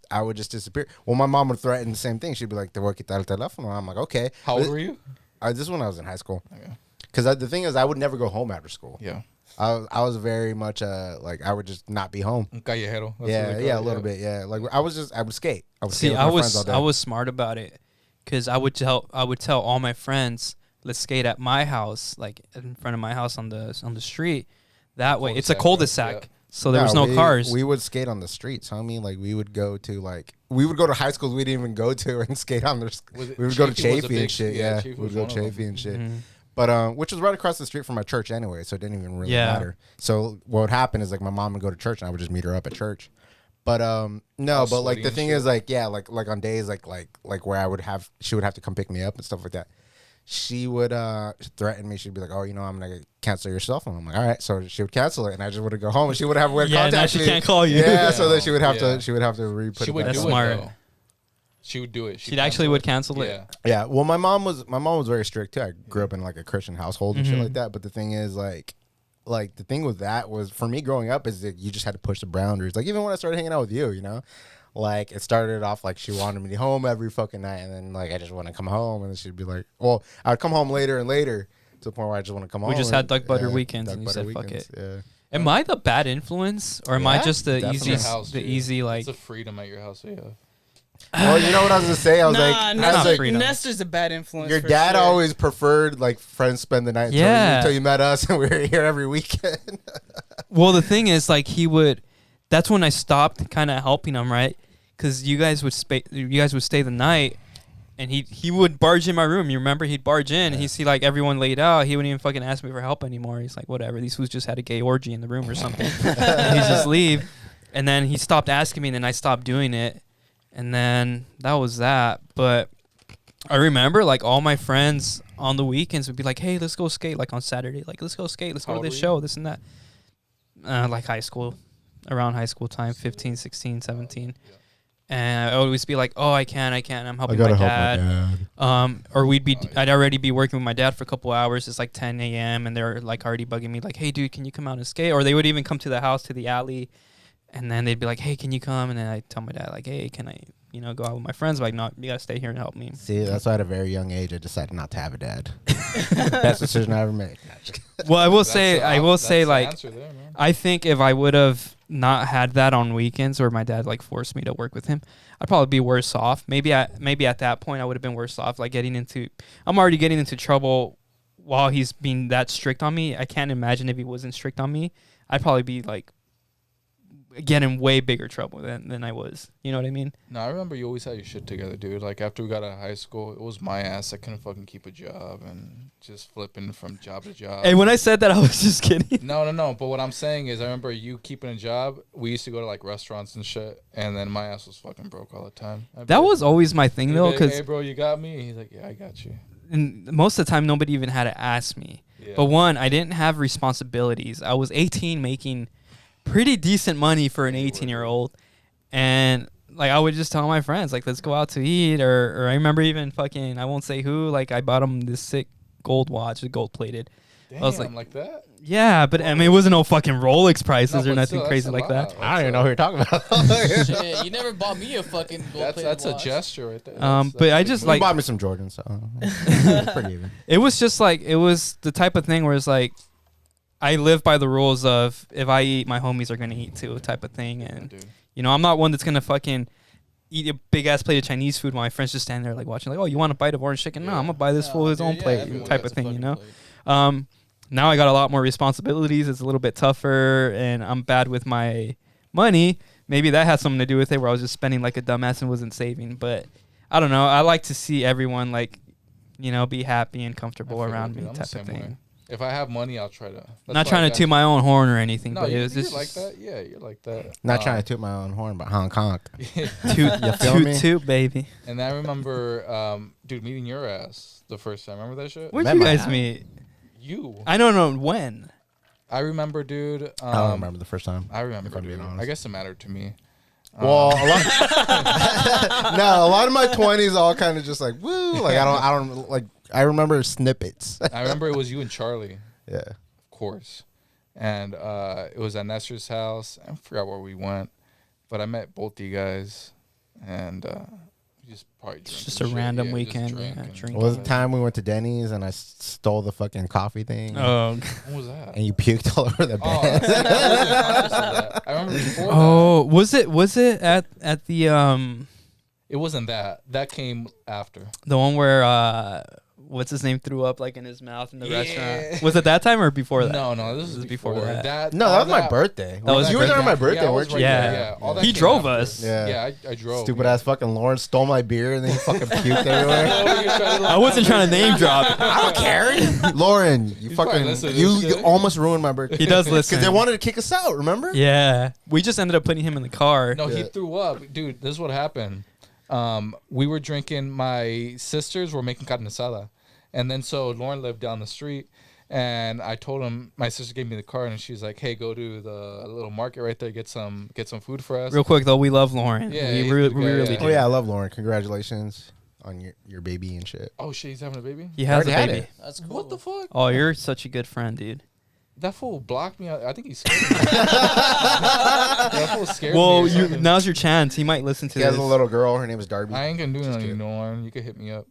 disappear. Well, my mom would threaten the same thing. She'd be like, "Te voy a quitar el teléfono." I'm like, okay. How old were you? This is when I was in high school. Okay. Because the thing is, I would never go home after school. Yeah. I was very much like I would just not be home. Un callejero. That's what they Yeah, call yeah, a it, little bit. Yeah, like I would skate. I would skate See, with I my friends all was day. I was smart about it because I would tell all my friends, let's skate at my house, like in front of my house on the street. That way, it's a Cul-de-sac, right? cul-de-sac, so there was no cars. We would skate on the streets, homie. Like we would go to high schools we didn't even go to and skate on the. Was it- We would go to Chafee was a Chafee big- and shit. yeah, Yeah, Chafee we was would go one of them. Chafee and shit. Mhm. But which was right across the street from my church anyway, so it didn't even really Yeah. matter. So what would happen is like my mom would go to church and I would just meet her up at church. But no, All but like sweaty the and thing shit. is like yeah, like on days like where she would have to come pick me up and stuff like that. She would threaten me. She'd be like, "Oh, you know, I'm gonna cancel your cell phone." I'm like, "All right." So she would cancel it, and I just would go home, and she would have a way to Yeah, now contact she me. can't call you. Yeah, so then she would have Yeah. to re-put She it would back do That's on. it smart. though. She would do it. She actually would cancel it. Yeah. Yeah. Well, my mom was very strict too. I grew up in like a Christian household and shit Mhm. like that. But the thing is, like the thing with that was for me growing up is that you just had to push the boundaries. Like even when I started hanging out with you, you know, like it started off like she wanted me home every fucking night, and then like I just want to come home, and then she'd be like, well, I'd come home later and later to the point where I just want to come home. We just and- had duck butter yeah, weekends, duck and you butter said, "Fuck weekends, it." Yeah. Am I the bad influence, or am I Yeah, just the definitely. easy, It's your house, the dude. easy like? It's a freedom at your house. So yeah. Well, you know what I was gonna say? I was Nah, like, I was not like, freedom. Nestor's a bad influence. your for dad sure. always preferred like friends spend the night until, Yeah. until you met us, and we were here every weekend. Well, the thing is, like, he would. That's when I stopped kind of helping him, right? Because you guys would stay the night, and he would barge in my room. You remember? He'd barge in, and he'd see like everyone laid out. He wouldn't even fucking ask me for help anymore. He's like, whatever. These fools just had a gay orgy in the room or something. And he'd just leave, and then he stopped asking me, and then I stopped doing it, and then that was that. But I remember like all my friends on the weekends would be like, hey, let's go skate. Like on Saturday, like let's go skate. Let's go How to old this were you? show. This and that. Like high school, around high school time, 15, 16, 17. And I always be like, oh, I can't. I'm helping my dad. Or I'd already be working with my dad for a couple hours. It's like 10 a.m. and they're like already bugging me like, hey, dude, can you come out and skate? Or they would even come to the house, to the alley. And then they'd be like, hey, can you come? And then I tell my dad like, hey, can I, go out with my friends? Like, no, you got to stay here and help me. See, that's why at a very young age I decided not to have a dad. Best decision I ever made. Well, I will That's say, that's the like, answer there, man. I think if I would have not had that on weekends, or my dad like forced me to work with him, I'd probably be worse off. Maybe at that point I would have been worse off. Like I'm already getting into trouble while he's being that strict on me. I can't imagine if he wasn't strict on me. I'd probably be like get in way bigger trouble than I was. You know what I mean? No, I remember you always had your shit together, dude. Like after we got out of high school, it was my ass. I couldn't fucking keep a job and just flipping from job to job. And when I said that, I was just kidding. No. But what I'm saying is, I remember you keeping a job. We used to go to like restaurants and shit, and then my ass was fucking broke all the time. That was always my thing, though, because hey, bro, you got me. He's like, yeah, I got you. most of the time, nobody even had to ask me. Yeah. But one, I didn't have responsibilities. I was 18, making pretty decent money for an 18-year-old, and like I would just tell my friends, like, let's go out to eat, or I remember even fucking, I won't say who, like I bought him this sick gold watch, gold plated. Damn, I was like that? Yeah, but I mean, it wasn't no fucking Rolex prices No, or but nothing still, crazy that's a like that. lot. I don't even know who you're talking about. Shit, you never bought me a fucking gold That's a watch. gesture right there. But I just You like, bought me some Jordans, so pretty even. it was just like, it was the type of thing where it's like, I live by the rules of if I eat, my homies are gonna eat too, type of thing. And dude. you know, I'm not one that's gonna fucking eat a big ass plate of Chinese food while my friends just stand there like watching, like, oh, you want a bite of orange chicken? No, Yeah. I'm gonna buy this fool his own plate, everyone type gets of a thing, you fucking know. plate. Now I got a lot more responsibilities. It's a little bit tougher, and I'm bad with my money. Maybe that has something to do with it, where I was just spending like a dumbass and wasn't saving. But I don't know. I like to see everyone like, you know, be happy and comfortable I feel around like, me, dude, I'm the type of same way. thing. If I have money, I'll try to. That's Not why trying I to got toot you. my own horn or anything, No, but you, it was you're just like that. Yeah, you're like that. Not trying to toot my own horn, but Hong Kong. toot, feel me? toot, baby. And I remember, dude, meeting your ass the first time. Remember that shit? Where'd Met you my guys ass. meet? You. I don't know when. I remember, dude. I don't remember the first time. I remember, if I'm being dude. honest. I guess it mattered to me. Well, a lot of my 20s all kind of just like woo. Like I don't like. I remember snippets. I remember it was you and Charlie, Yeah. of course, and it was at Nestor's house. I forgot where we went, but I met both you guys, and we just probably drank Just and a shit. random Yeah, just weekend. drank Yeah, and- drink. What was the time we went to Denny's and I stole the fucking coffee thing? Oh, When was that? And you puked all over the Oh, bed. that's it. I wasn't conscious of that. I remember before that. oh, was it at the It wasn't that. That came after. the one where what's his name threw up like in his mouth in the Yeah. restaurant? Was it that time or before that? No, this was before before that. No, that all was my birthday. That was you your were there on my birthday. birthday, I was weren't you? right Yeah. there, all that He came drove after. us. Yeah. I drove. Stupid yeah. ass fucking Lauren stole my beer and then he fucking puked everywhere. I wasn't trying to name drop. I don't care. Lauren, you He's probably fucking listening to you this shit. almost ruined my birthday. He does listen. Because they wanted to kick us out, remember? Yeah, we just ended up putting him in the car. No, he Yeah. threw up, dude. This is what happened. We were drinking. My sisters were making carne asada, and then so Lauren lived down the street, and I told him my sister gave me the card, and she's like, "Hey, go to the little market right there, get some food for us." Real quick though, we love Lauren. Yeah, we he's a really, good we guy, really yeah. do. Oh yeah, I love Lauren. Congratulations on your baby and shit. Oh shit, he's having a baby. He has a Already had baby. it. That's cool. What the fuck? Oh, you're such a good friend, dude. That fool blocked me. I think he's scared. Me. That fool scared Well, me. or you something. now's your chance. He might listen to He has this. a little girl. Her name is Darby. I ain't gonna do Just nothing, kidding. no, Lauren. You can hit me up.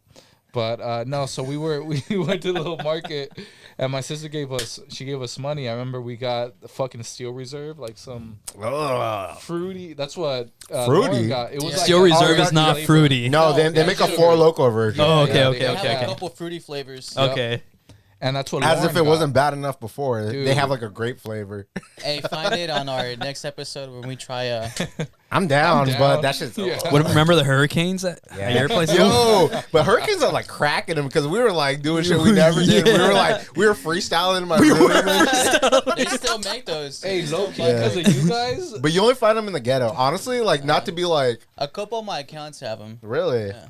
But no, so we went to the little market, and my sister gave us money. I remember we got the fucking Steel Reserve, like some Ugh. fruity. That's what Fruity? Lauren got. It was Yeah. like Steel a- Reserve Oh, is not flavor. fruity. No, No, they yeah, make a sugar. Four Loco version. Oh, okay, Yeah, okay, they They okay, have okay. a couple fruity flavors. Yep. Okay. And that's what As Lauren if it got. wasn't bad enough before. Dude. They have like a grape flavor. Hey, find it on our next episode when we try. I'm down, down. but that shit's. Yeah. What? Remember the hurricanes at your place? Yo, but Hurricanes are like cracking them because we were like doing shit we never did. We were freestyling in my room. They still make those. Hey, They still low key, buy because them. of you guys. But you only find them in the ghetto. Honestly, like not to be like A couple of my accounts have them. really. Yeah.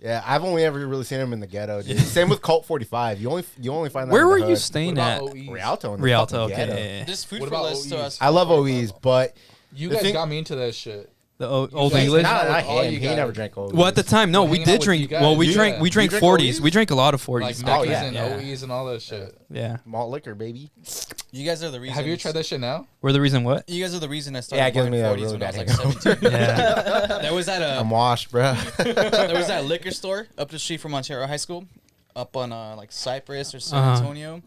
Yeah, I've only ever really seen them in the ghetto. Dude. Same with Colt 45. You only find that. Where in the were you hood. staying What at? about OEs? Rialto. In the Rialto. fucking ghetto. Okay. This food What for about less to OEs? us. I love OEs, but You The guys thing- got me into that shit. The old guys- English. not all him. you He guys. never drank OEs. Well, at the time, no, we Hanging out did with drink. you guys. Well, we Yeah. drank. We You drank drink 40s. OEs? We drank a lot of 40s. Like back Oh, Macca's yeah. and then. OEs and all that shit. Yeah. malt liquor, baby. You guys are the reason. Have you tried that shit now? We're the reason what? You guys are the reason I Yeah, started it gives buying me a 40s really when I was bad like hangover. 17. Yeah. There was I'm washed, bro. there was that liquor store up the street from Ontario High School, up on like Cypress or San Uh-huh. Antonio,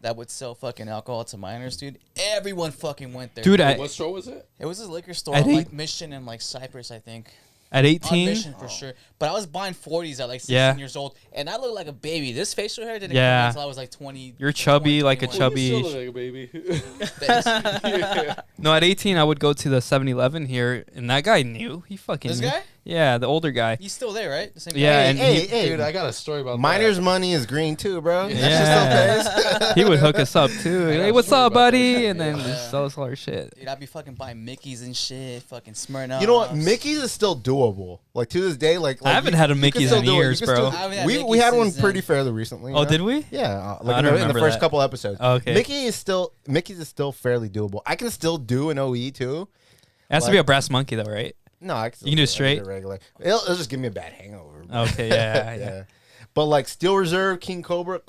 that would sell fucking alcohol to minors, dude. Everyone fucking went there. Dude, What store was it? It was a liquor store I on think- like Mission and like Cypress, I think. At On 18? mission for sure. But I was buying 40s at like 16 Yeah. years old, and I looked like a baby. This facial hair didn't Yeah. come until I was like 20. You're chubby, 20, like a 21. chubby. like a baby. Thanks. No, at 18, I would go to the 7-Eleven here, and that guy knew. He fucking This knew. guy? Yeah, the older guy. He's still there, right? The same Yeah, guy? and hey, Dude, I got a story about Miner's that. money is green too, bro. Yeah. That shit still pays. He would hook us up too. I got Hey, a what's story up, about that buddy? shit, And then yeah. just sell us all our shit. Dude, I'd be fucking buying Mickeys and shit, fucking Smirnoff. You know what? Mickey's is still doable. Like to this day, like I haven't had a you can Mickey's still in do it. You years, can bro. still- I haven't had we Mickey's had one since pretty then. fairly recently. you Oh, know? did we? Yeah, I like don't in the remember first that. couple episodes. Okay. Mickey's is still fairly doable. I can still do an OE too. It has to be a brass monkey though, right? No, I can. Still You can do it I straight? regular. It'll just give me a bad hangover. bro. Okay, yeah. yeah. But like Steel Reserve, King Cobra,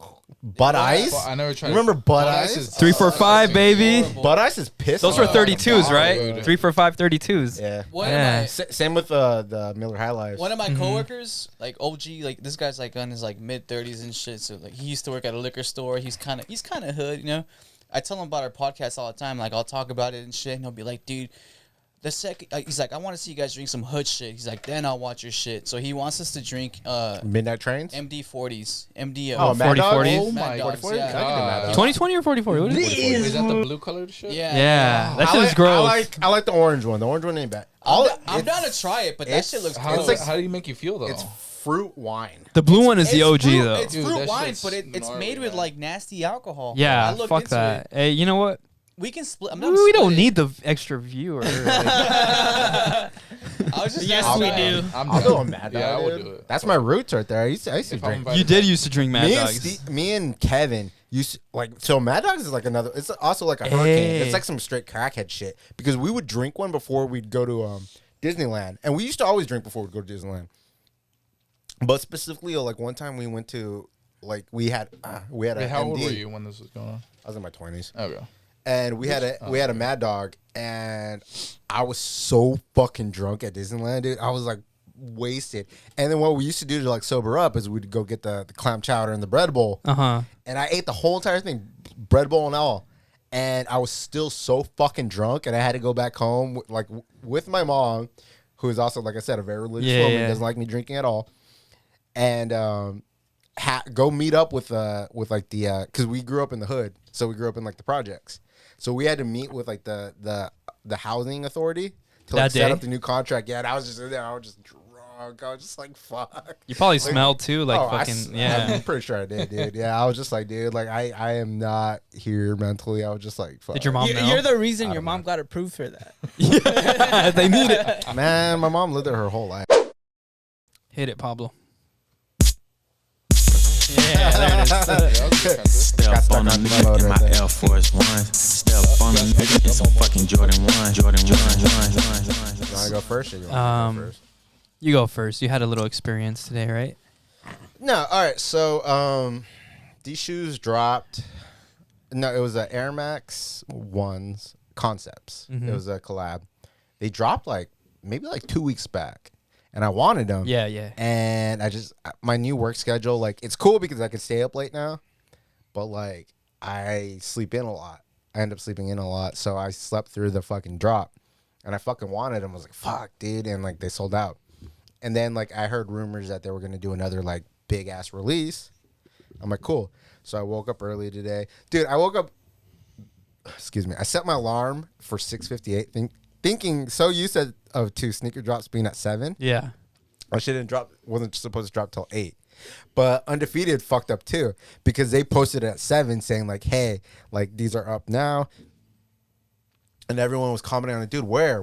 Bud Ice. I never tried. Remember Bud Ice? is 345, baby. Horrible. Bud Ice is pissed. Those were off. 32s, God, right? dude. 345 32s. Yeah. One Yeah. of Same with the Miller High Life. One of my coworkers, like OG, like this guy's like in his like mid 30s and shit. So like he used to work at a liquor store. He's kind of hood, you know. I tell him about our podcast all the time. Like I'll talk about it and shit, and he'll be like, "Dude, the second he's like, I want to see you guys drink some hood shit." He's like, "Then I'll watch your shit." So he wants us to drink Midnight Trains. MD 40s, MD Oh, Mad 40, Dogs? 40s? Oh Mad my Dogs, God. yeah. I can do Mad Dogs. 2020 or 44? What is it? Is that the blue colored shit? Yeah, that I shit like, is gross. I like the orange one. The orange one ain't bad. I'm down to try it, but that it's- shit looks How, gross. like- how do you make you feel though? It's fruit wine. The blue one is the It's OG fruit- though. It's Dude, fruit that wine, shit's but it's gnarly, made with man. like nasty alcohol. I Yeah, looked fuck into that. it. Hey, you know what? We can split. I'm We down to split don't it. need the extra viewer. I was just Yes, asking. we do. I'll go with Mad Dog. Yeah, I would dude. do it. That's my roots right there. I used to If I'm drink. invited You did back. used to drink Mad Dogs. Me and Kevin used to, like, so Mad Dogs is like another. It's also like a hurricane. Hey. It's like some straight crackhead shit because we would drink one before we'd go to Disneyland, and we used to always drink before we'd go to Disneyland. But specifically, like one time we went to like we had a Wait, how old MD. were you when this was going on? I was in my 20s. Okay. And we had a Mad Dog, and I was so fucking drunk at Disneyland, dude. I was like wasted. And then what we used to do to like sober up is we'd go get the clam chowder and the bread bowl, Uh-huh. and I ate the whole entire thing, bread bowl and all. And I was still so fucking drunk, and I had to go back home with my mom, who is also, like I said, a very religious Yeah, woman, yeah. doesn't like me drinking at all, and go meet up with like the because we grew up in the hood, so we grew up in like the projects. So we had to meet with like the housing authority to like That set day? up the new contract. Yeah, and I was just in there. I was just drunk. I was just like, fuck. You probably smelled too, like Oh, fucking yeah. I'm pretty sure I did, dude. Yeah, I was just like, dude, like I am not here mentally. I was just like, fuck. Did your mom know? You're the reason your mom got approved for that. Yeah, they need it. Man, my mom lived there her whole life. Hit it, Pablo. Yeah, there it is. Yeah, that was a good transition. Got Step stuck on a on nigga mode in right my there. Air Force Ones. Step on a nigga in some fucking Jordan 1. Jordan 1. You want to go first or you want to go first? You go first. You had a little experience today, right? No, all right. So, these shoes dropped. No, it was a Air Max Ones Concepts. Mhm. It was a collab. They dropped maybe 2 weeks back, and I wanted them. Yeah, yeah. And my new work schedule, like, it's cool because I can stay up late now, but like I sleep in a lot. I end up sleeping in a lot, so I slept through the fucking drop, and I fucking wanted them. I was like, fuck, dude, and like they sold out. And then like I heard rumors that they were gonna do another like big ass release. I'm like, cool. So I woke up early today, dude. I woke up. Excuse me. I set my alarm for 6:58, thinking so used to sneaker drops being at 7. Yeah. I wasn't supposed to drop till 8. But Undefeated fucked up too because they posted it at 7 saying like, hey, like these are up now. And everyone was commenting on it, dude, where?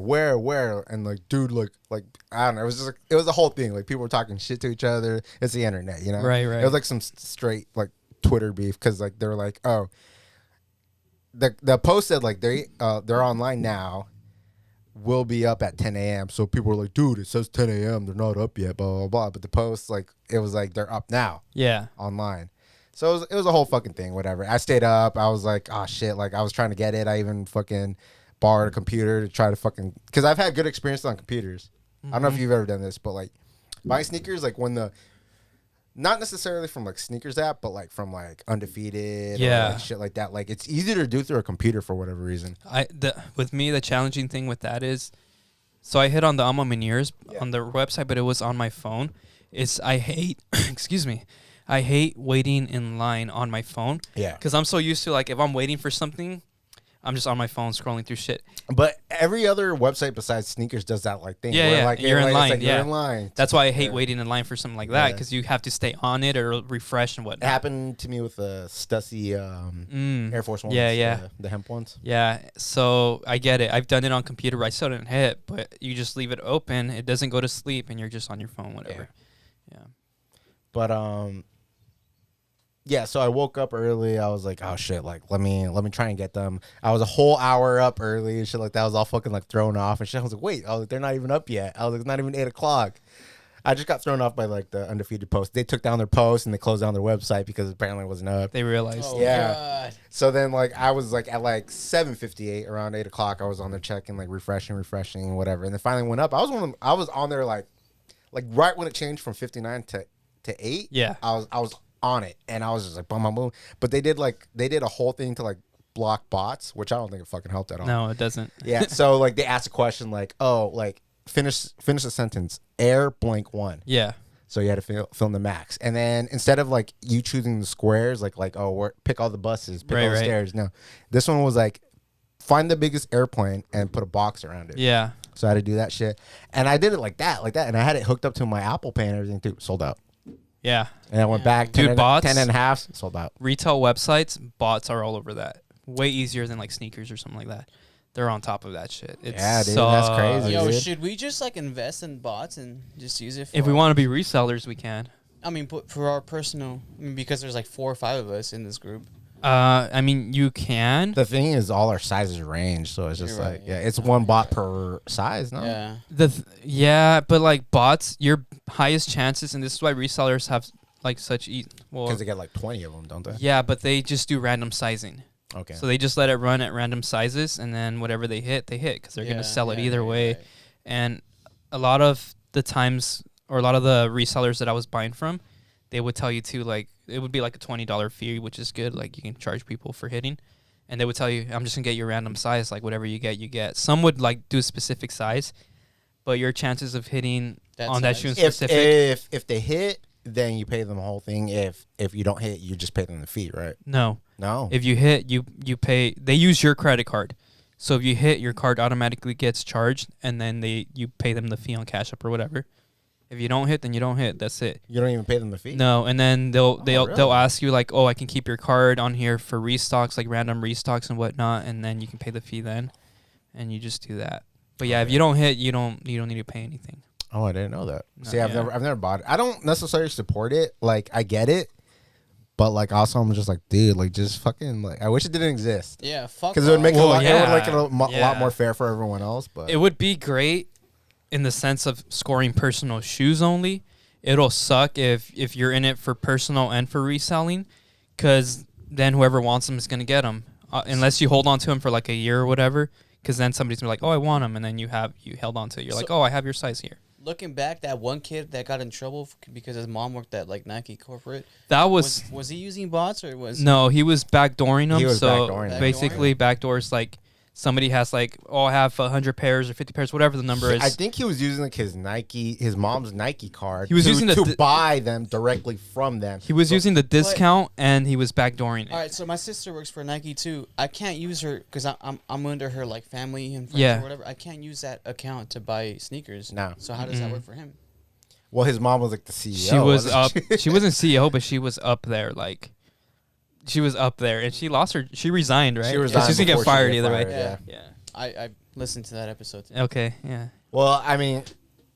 And like, dude, like I don't know. It was just like, it was the whole thing. Like people were talking shit to each other. It's the internet, you know? Right. It was like some straight like Twitter beef because like they were like, oh, the post said like they're online now. Will be up at 10 a.m. So people were like, dude, it says 10 a.m. They're not up yet, blah, blah, blah. But the post, like, it was like, they're up now Yeah. online. So it was a whole fucking thing, whatever. I stayed up. I was like, oh, shit. Like, I was trying to get it. I even fucking borrowed a computer to try to fucking, because I've had good experience on computers. I don't know if you've ever done this, but like, buying sneakers, like, when not necessarily from like sneakers app, but like from like Undefeated Yeah. or like shit like that. Like, it's easier to do through a computer for whatever reason. With me, the challenging thing with that is So I hit on the Alma Menieres on their website, but it was on my phone. I hate, excuse me, I hate waiting in line on my phone. Yeah. Because I'm so used to, like, if I'm waiting for something, I'm just on my phone scrolling through shit. But every other website besides Sneakers does that like thing. Yeah, where, yeah. like, You're in line. Like yeah. You're in line. That's why I hate waiting in line for something like that, Yeah. because you have to stay on it or refresh and It whatnot. happened to me with the Stussy Air Force Ones. Yeah, yeah. The hemp ones. Yeah, so I get it. I've done it on computer where I still didn't hit, but you just leave it open. It doesn't go to sleep, and you're just on your phone, whatever. Yeah. But yeah, so I woke up early. I was like, oh shit, like let me try and get them. I was a whole hour up early and shit like that. I was all fucking like thrown off and shit. I was like, wait, they're not even up yet. I was like, it's not even 8 o'clock. I just got thrown off by like the undefeated post. They took down their post and they closed down their website because apparently it wasn't up. They realized. Oh, Yeah. God. So then like I was like at like 7:58 around 8 o'clock. I was on there checking, like refreshing, whatever. And then finally went up. I was on there like right when it changed from 59 to 8. Yeah. I was on it and I was just like boom, boom, boom. But they did a whole thing to like block bots, which I don't think it fucking helped at all. No, it doesn't. Yeah. So like they asked a question like, oh, like finish the sentence, air blank one. Yeah. So you had to fill in the max. And then instead of like you choosing the squares, like pick all the buses, pick all the stairs. No, this one was like find the biggest airplane and put a box around it. Yeah. So I had to do that shit. And I did it like that. And I had it hooked up to my Apple Pay and everything too. Sold out. Yeah. And I went back, Dude, 10 bots? 10 and a half, sold out. Retail websites, bots are all over that. Way easier than like sneakers or something like that. They're on top of that shit. Yeah, dude, that's crazy. Yo, dude. should we just like invest in bots and just use it for If we want to be resellers, we can. I mean, for our personal, because there's like 4 or 5 of us in this group. I mean, you can. The thing is, all our sizes range, so it's just You're like, right. yeah, it's one bot per size, no? Yeah. Yeah, but like bots, your highest chances, and this is why resellers have like such Because they get like 20 of them, don't they? yeah, but they just do random sizing. Okay. So they just let it run at random sizes, and then whatever they hit, because they're gonna sell it either way. Right. And a lot of the times, or a lot of the resellers that I was buying from, they would tell you to like it would be like a $20 fee, which is good. Like you can charge people for hitting, and they would tell you, I'm just gonna get your random size, like whatever you get, you get. Some would like do a specific size, but your chances of hitting That on that size. shoe in If specific, if they hit, then you pay them the whole thing. If you don't hit, you just pay them the fee, right? no. No. If you hit, you pay. They use your credit card, so if you hit, your card automatically gets charged, and then you pay them the fee on Cash App or whatever. If you don't hit, then you don't hit. That's it. You don't even pay them the fee? No, and then they'll really? ask you like, oh, I can keep your card on here for restocks, like random restocks and whatnot, and then you can pay the fee then, and you just do that. But yeah, if you don't hit, you don't need to pay anything. Oh, I didn't know that. No, See, I've yeah. never bought it. I don't necessarily support it. Like, I get it, but like also I'm just like, dude, like just fucking like I wish it didn't exist Yeah, fuck. because it would make Well, it would yeah. make it a lot Yeah. more fair for everyone else. But It would be great in the sense of scoring personal shoes only. It'll suck if you're in it for personal and for reselling, because then whoever wants them is gonna get them, unless you hold on to them for like a year or whatever. Because then somebody's gonna be like, oh, I want them, and then you held on to it. You're like, oh, I have your size here. Looking back, that one kid that got in trouble because his mom worked at like Nike corporate. That was Was he using bots or was no, he was backdooring them. He was So backdooring them. basically, backdoors like somebody has like, oh, I have 100 pairs or 50 pairs, whatever the number is. I think he was using like his mom's Nike card. He was using to buy them directly from them. he was using the discount and he was backdooring it. All right, so my sister works for Nike too. I can't use her because I'm under her like family and friends Yeah. or whatever. I can't use that account to buy sneakers. No. So how does that work for him? Well, his mom was like the CEO. She was wasn't up. she? She wasn't CEO, but she was up there. Like, she was up there, and she lost her. She resigned, right? She Yeah, resigned she's gonna get before she fired got either fired, way. yeah. Yeah. I listened to that episode too. Okay. Yeah. Well, I mean,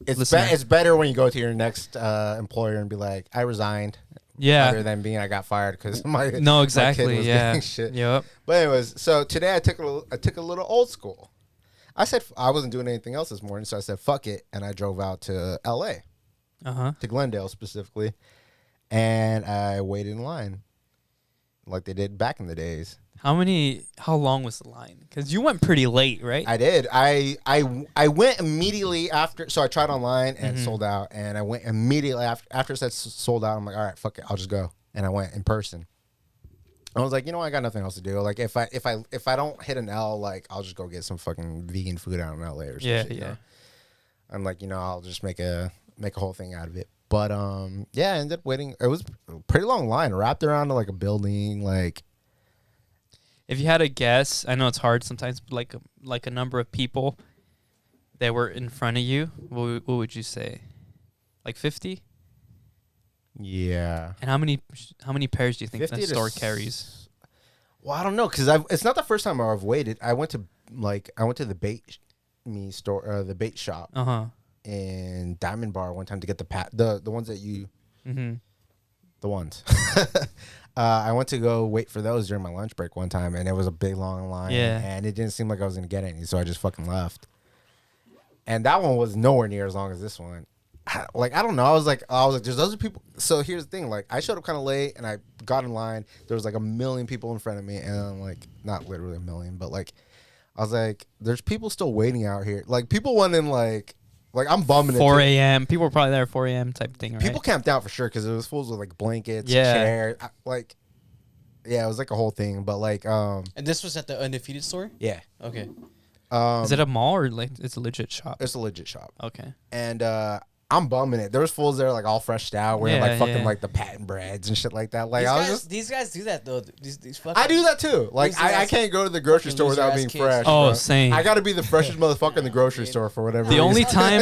Listener. it's better when you go to your next employer and be like, I resigned. Yeah. Other than being I got fired because my No, my kid exactly. was Yeah. getting shit. Yep. But anyways, so today I took a little old school. I said I wasn't doing anything else this morning, so I said fuck it, and I drove out to L.A. Uh-huh. to Glendale specifically, and I waited in line like they did back in the days. How long was the line? Because you went pretty late, right? I did. I went immediately after. So I tried online and it sold out, and I went immediately after it said sold out. I'm like, all right, fuck it, I'll just go, and I went in person. I was like, you know, I got nothing else to do. Like, if I don't hit an L, like, I'll just go get some fucking vegan food out in LA or something. Yeah, you yeah. know? I'm like, I'll just make a whole thing out of it. But yeah, I ended up waiting. It was a pretty long line, wrapped around like a building. Like, If you had a guess, I know it's hard sometimes, but like a number of people that were in front of you, what would you say? Like 50? yeah. And how many pairs do you think 50 the to store s- carries? Well, I don't know, because it's not the first time I've waited. I went to the bait me store, the bait shop Uh-huh. in Diamond Bar one time to get the ones that you Mm-hmm. the ones. I went to go wait for those during my lunch break one time, and it was a big long line. Yeah. And it didn't seem like I was gonna get any, so I just fucking left. And that one was nowhere near as long as this one. I don't know. I was like, there's other people. So here's the thing. Like, I showed up kind of late, and I got in line. There was like a million people in front of me, and I'm like, not literally a million, but like, I was like, there's people still waiting out here. Like, people went in like I'm bumming it. 4 a.m. People were probably there at 4 a.m. type thing, right? People camped out for sure because it was full with like blankets, Yeah. chairs, yeah, it was like a whole thing. But like, And this was at the Undefeated store? yeah, Okay. Is it a mall or like it's a legit shop? it's a legit shop, Okay. and I'm bumming it. There was fools there like all freshed out, wearing like Yeah, fucking yeah. like the patent breads and shit like that. Like I was just, These guys do that though. These fucking. I do that too. Like Loser I ass- can't go to the grocery fucking store loser without ass being kids. fresh. Oh, bro. same. I got to be the freshest motherfucker in the grocery store for whatever. The only reason. time,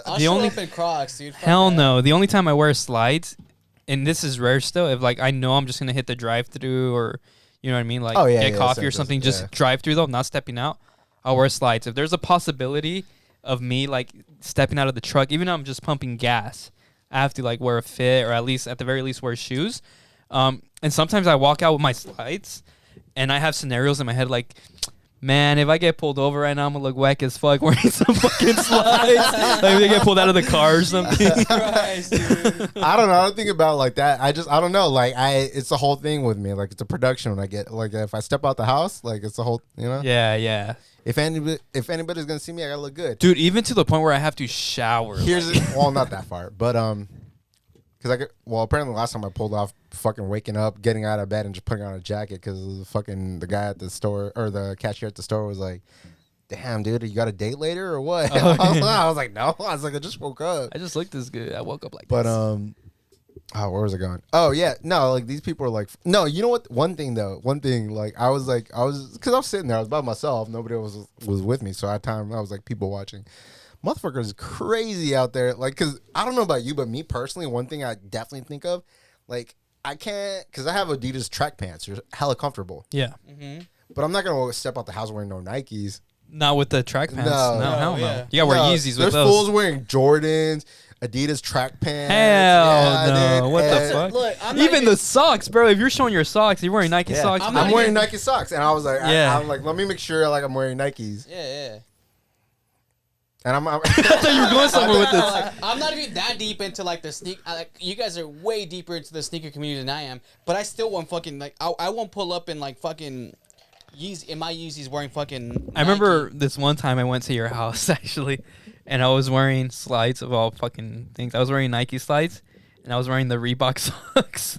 I'll the show only- up in Crocs, dude. Fuck hell that. no. The only time I wear slides, and this is rare still, if like I know I'm just gonna hit the drive-through or you know what I mean, like Oh, yeah, get yeah, coffee same, or something, yeah. just drive-through though, not stepping out. I'll wear slides. If there's a possibility of me like stepping out of the truck, even though I'm just pumping gas, I have to like wear a fit or at the very least wear shoes. And sometimes I walk out with my slides, and I have scenarios in my head like, man, if I get pulled over right now, I'm gonna look whack as fuck wearing some fucking slides. Like if they get pulled out of the car or something. Christ, dude. I don't know. I don't think about it like that. I don't know. Like it's a whole thing with me. Like it's a production when I get like if I step out the house, like it's a whole Yeah, yeah. If anybody's gonna see me, I gotta look good. Dude, even to the point where I have to shower. Well, not that far, but because apparently last time I pulled off fucking waking up, getting out of bed, and just putting on a jacket because the guy at the store or the cashier at the store was like, "Damn, dude, you got a date later or what?" I was like, "No," I was like, "I just woke up." I just looked this good. I woke up like But this. where was I going? Oh yeah, no, like these people are like, no, you know what? One thing, like I was because I was sitting there, I was by myself, nobody else was with me, so at time I was like people watching. Motherfuckers is crazy out there, like, because I don't know about you, but me personally, one thing I definitely think of, like, I can't, because I have Adidas track pants, they're hella comfortable, Yeah. but I'm not gonna step out the house wearing no Nikes. Not with the track pants. No. No, hell no. yeah. You gotta wear No, Yeezys with there's those. fools wearing Jordans, Adidas track pants. Hell no. dude, What the and- fuck? Look, I'm not Even the socks, bro. If you're showing your socks, you're wearing Nike Yeah. socks. I'm I'm not wearing even- Nike socks, and I was like, Yeah. I'm like, let me make sure like I'm wearing Nikes, Yeah. and I'm I thought you were going somewhere with this. Like, I'm not even that deep into like the sneak. You guys are way deeper into the sneaker community than I am. But I still want fucking like I won't pull up in like fucking Yeezy in my Yeezys wearing fucking. I remember Nike. this one time I went to your house actually, and I was wearing slides of all fucking things. I was wearing Nike slides, and I was wearing the Reebok socks.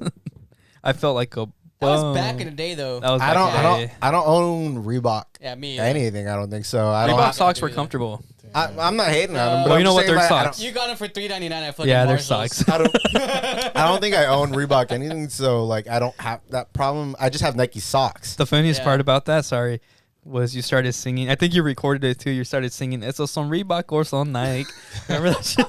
I felt like a. That was bum. back in the day though. That was I back in the day. don't own Reebok Yeah, me. anything. I don't think so. I don't. Reebok have- socks were do that. comfortable. I'm not hating on them. But Well, I'm you know just what? saying, They're like, socks. You got them for $3.99 at fucking Yeah, they're Marshalls. socks. I don't think I own Reebok anything. So like I don't have that problem. I just have Nike socks. The funniest Yeah. part about that, sorry, was you started singing. I think you recorded it too. You started singing, "It's a son Reebok or son Nike." Remember that shit?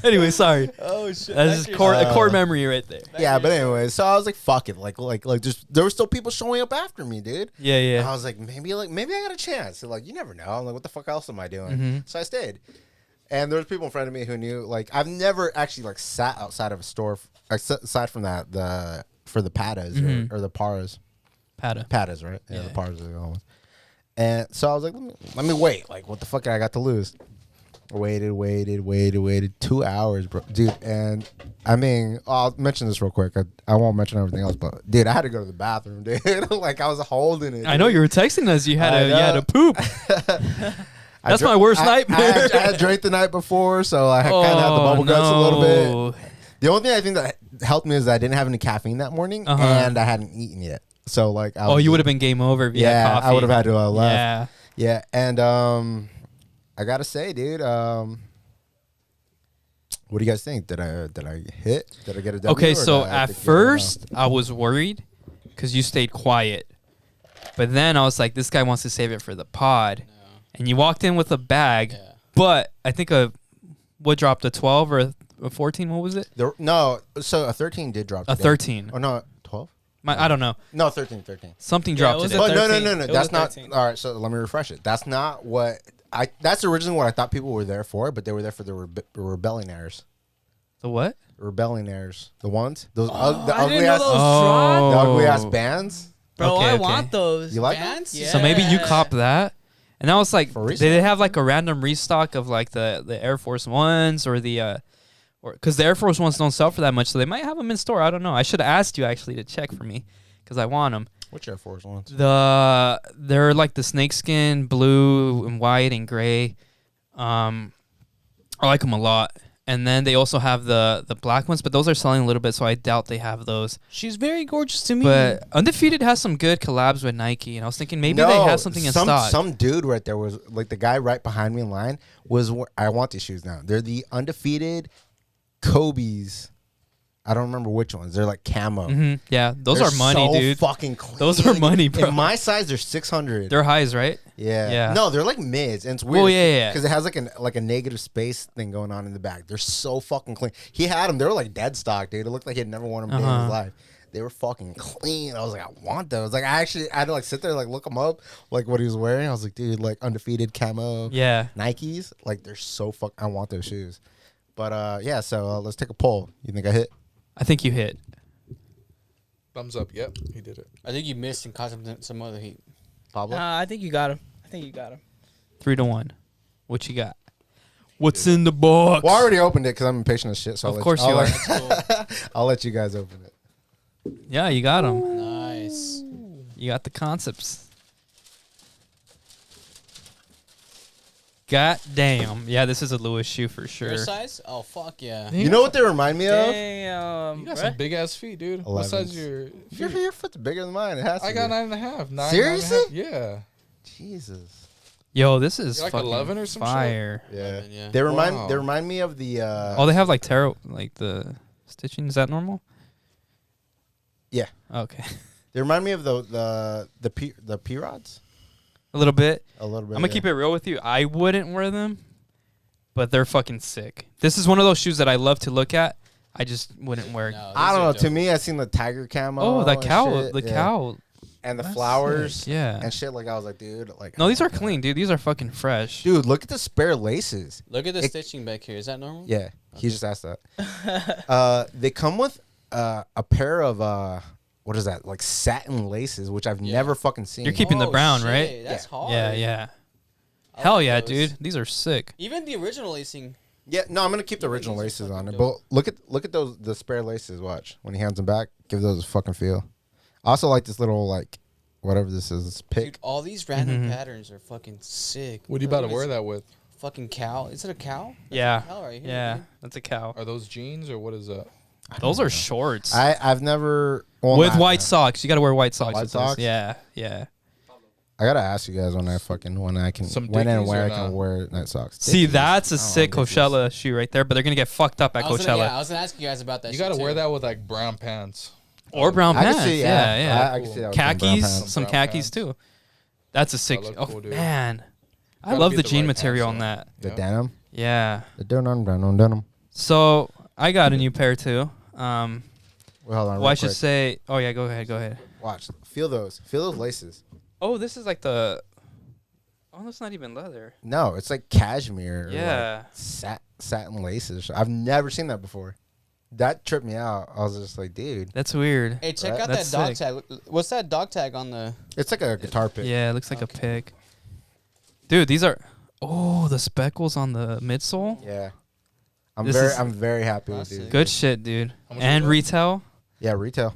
Anyway, sorry. Oh shit. That's just a core memory right there. Yeah, but anyway, so I was like, fuck it, like just there were still people showing up after me, dude. Yeah, And yeah. I was like, maybe I got a chance. So, like, you never know. I'm like, what the fuck else am I doing? Mm-hmm. So I stayed. And there was people in front of me who knew, like, I've never actually like sat outside of a store aside from that for the patas or the paras. Pata. Patas, right? Yeah, Yeah. the paras are the ones. And so I was like, let me wait. Like, what the fuck I got to lose? Waited 2 hours, bro, dude. And I mean, I'll mention this real quick. I won't mention everything else, but dude, I had to go to the bathroom, dude. Like I was holding it. I know you were texting us. You had I you had know. to poop. That's my worst nightmare. I had drank the night before, so I kind of had the bubble guts a little bit. The only thing I think that helped me is that I didn't have any caffeine that morning, Uh-huh. and I hadn't eaten yet. So like, I Oh, was you would have been game over if you had Yeah, coffee. I would have had to have left. Yeah. Yeah, and I gotta say, dude. What do you guys think? Did I hit? Did I get a W? Okay, or so did I at get a no? first I was worried because you stayed quiet, but then I was like, this guy wants to save it for the pod, and you walked in with a bag. Yeah. But I think what dropped a 12 or a 14? What was it? No, so a 13 did drop. A today. 13. Oh no, 12. I don't know. No, 13. Something Yeah, dropped it was today. a Oh no, 13. no. It That's was not. 13. All right, so let me refresh it. That's not what I. That's originally what I thought people were there for, but they were there for the rebellionaires. The what? Rebellionaires, the ones, those the I ugly didn't know ass, those Oh. the ugly ass bands. Bro, Okay, I okay. want those. You like Bands? Yeah. So maybe you cop that. And that was like, For did resale? they have like a random restock of like the Air Force Ones or the, or because the Air Force Ones don't sell for that much, so they might have them in store. I don't know. I should have asked you actually to check for me because I want them. Which Air Force ones? They're like the snakeskin, blue and white and gray. I like them a lot. And then they also have the black ones, but those are selling a little bit, so I doubt they have those. She's very gorgeous to me. But Undefeated has some good collabs with Nike, and I was thinking maybe they have something in stock. Some dude right there was like the guy right behind me in line was. I want these shoes now. They're the Undefeated Kobe's. I don't remember which ones. They're like camo. Yeah, those They're are money, so dude. Fucking clean. Those are money, bro. In my size, they're 600. They're highs, right? Yeah. Yeah. No, they're like mids, and it's weird. Well, yeah. Because it has like a negative space thing going on in the back. They're so fucking clean. He had them. They were like dead stock, dude. It looked like he had never worn them a day in his life. They were fucking clean. I was like, I want those. Like, I had to like sit there, like look them up, like what he was wearing. I was like, dude, like Undefeated camo. Yeah. Nikes. Like, they're so I want those shoes. But yeah, so let's take a poll. You think I hit? I think you hit. Thumbs up. Yep, he did it. I think you missed and caught some other heat. Pablo? I think you got him. 3-1. What you got? What's in the box? Well, I already opened it because I'm impatient as shit. So Of course you are. I'll let you guys open it. Yeah, you got them. Nice. You got the concepts. God damn. Yeah, this is a Lewis shoe for sure. Your size? Oh, fuck yeah. You know what they remind me of? Damn. You got bruh. some big ass feet, dude. What 11s. size your Your foot's bigger than mine. It has to I got be. 9.5. 9, Seriously? 9.5. Yeah. Jesus. Yo, this is You're like fucking 11 or some shit? fire. Yeah. 11, yeah. They remind Wow. they remind me of the Oh, they have like tarot, like the stitching. Is that normal? Yeah. Okay. They remind me of the P rods A little bit. a little bit. I'm gonna keep it real with you. I wouldn't wear them, but they're fucking sick. This is one of those shoes that I love to look at. I just wouldn't wear. No, I these don't are know. dope. To me, I seen the tiger camo. Oh, the and cow. shit, The yeah. cow. and the That's flowers. sick, yeah. And shit. Like I was like, dude, like No, these are clean, dude. These are fucking fresh. Dude, look at the spare laces. Look at the It- stitching back here. Is that normal? Yeah, he just asked that. They come with a pair of what is that? Like satin laces, which I've never fucking seen. You're keeping the Oh, brown, shit, right? That's hard. Yeah, yeah. I Hell like yeah, those. dude. These are sick. Even the original lacing. Yeah, no, I'm gonna keep the original These are laces on fucking it. dope. But look at those the spare laces. Watch when he hands them back. Give those a fucking feel. I also like this little like whatever this is. This Dude, pick. all these random patterns are fucking sick. What are you Look about at to wear this that with? Fucking cow. Is it a cow? That's Yeah. a cow right here, Yeah, dude. that's a cow. Are those jeans or what is that? Those are shorts. I've never With white socks. You got to wear white socks. White with this. socks? Yeah, yeah. I gotta ask you guys when I can Some when and Dickies where or I can not? wear night socks. See, Dickies. that's a I don't sick know, Dickies. Coachella shoe right there, but they're going to get fucked up at I was Coachella. gonna, I was gonna ask you guys about that. You got to wear that with like brown pants. Or brown I pants. can see, yeah, yeah. I can see that with some brown Khakis, pants. some Brown khakis pants. too. That's a sick. look Oh, cool, dude. man. I Gotta love get the the jean right material pants on on. that. The Yeah. denim. Yeah. The denim. So I got a new pair too. Well, hold on. Well, I real should quick. say. Oh yeah, go ahead. Watch. Feel those laces. Oh, this is like the. Oh, that's not even leather. No, it's like cashmere. or, Yeah. like satin laces. I've never seen that before. That tripped me out. I was just like, dude, That's weird. Hey, check Right? out That's that dog sick. tag. What's that dog tag on the? it's like a guitar pick. Yeah, it looks like a pig. Dude, these are. Oh, the speckles on the midsole. Yeah. This is- I'm very happy with Classic. these. Good shit, dude. How much And was that? retail. Yeah, retail.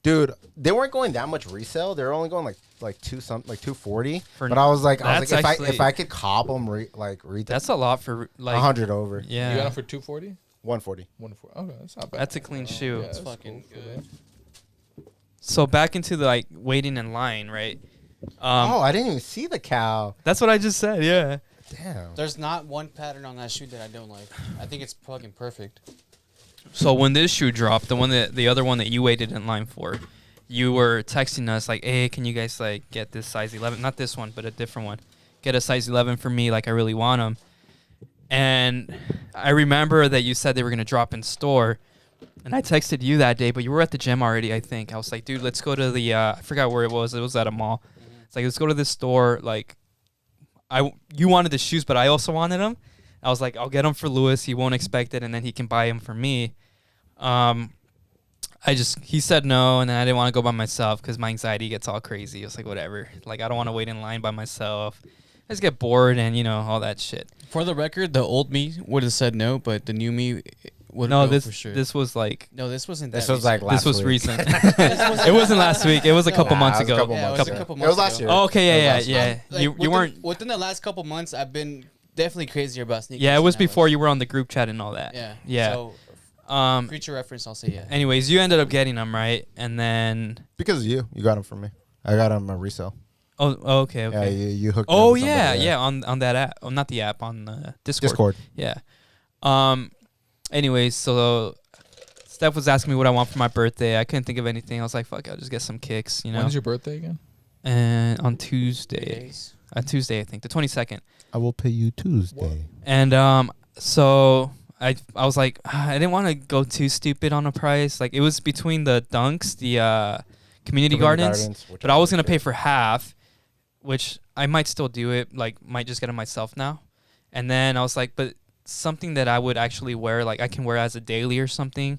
Dude, they weren't going that much resale. They were only going like 240. For- But I was like, That's if actually- I could cop them retail, That's a lot for like. 100 over. You got Yeah. them for 240? 140. 140. Okay, that's not bad. That's a clean shoe. Yeah, that's fucking cool for good. that. So back into the like waiting in line, right? Oh, I didn't even see the cow. That's what I just said. Yeah. Damn. There's not one pattern on that shoe that I don't like. I think it's fucking perfect. So when this shoe dropped, the other one that you waited in line for, you were texting us like, "Hey, can you guys like get this size 11? Not this one, but a different one. Get a size 11 for me. Like I really want them." And I remember that you said they were gonna drop in store, and I texted you that day, but you were at the gym already. I think I was like, "Dude, let's go to the I forgot where it was. It was at a mall. It's like let's go to this store. Like, you wanted the shoes, but I also wanted them." I was like, I'll get them for Lewis. He won't expect it, and then he can buy them for me. He said no, and then I didn't want to go by myself because my anxiety gets all crazy. I was like, whatever. Like, I don't want to wait in line by myself. I just get bored and, all that shit. For the record, the old me would have said no, but the new me would No, go for sure. this was like... No, this wasn't that This was like last This was week. recent. It wasn't last week. It was a couple months it was a ago. couple Yeah, months it was a ago. couple It months was last ago. year. Oh, okay, yeah. Like, You weren't... Within the last couple months, I've been definitely crazier about sneakers. Yeah, it was than I before you were on the group chat and all that. Yeah. Yeah. So, future reference, I'll say yeah. Anyways, you ended up getting them, right? And then... Because of you. You got them from me. I got them a resale. Oh, okay. Yeah, you hooked me Oh up with somebody, yeah, on that app. Oh, not the app, on the Discord. Discord. Yeah. Anyways, so Steph was asking me what I want for my birthday. I couldn't think of anything. I was like, fuck, I'll just get some kicks, When's your birthday again? And on Tuesday. Days. Tuesday, I think, the 22nd. I will pay you Tuesday. And so I was like, I didn't want to go too stupid on a price. Like, it was between the Dunks, the community gardens, but I was gonna pay for half, which I might still do it. Like, might just get it myself now. And then I was like, but something that I would actually wear, like I can wear as a daily or something.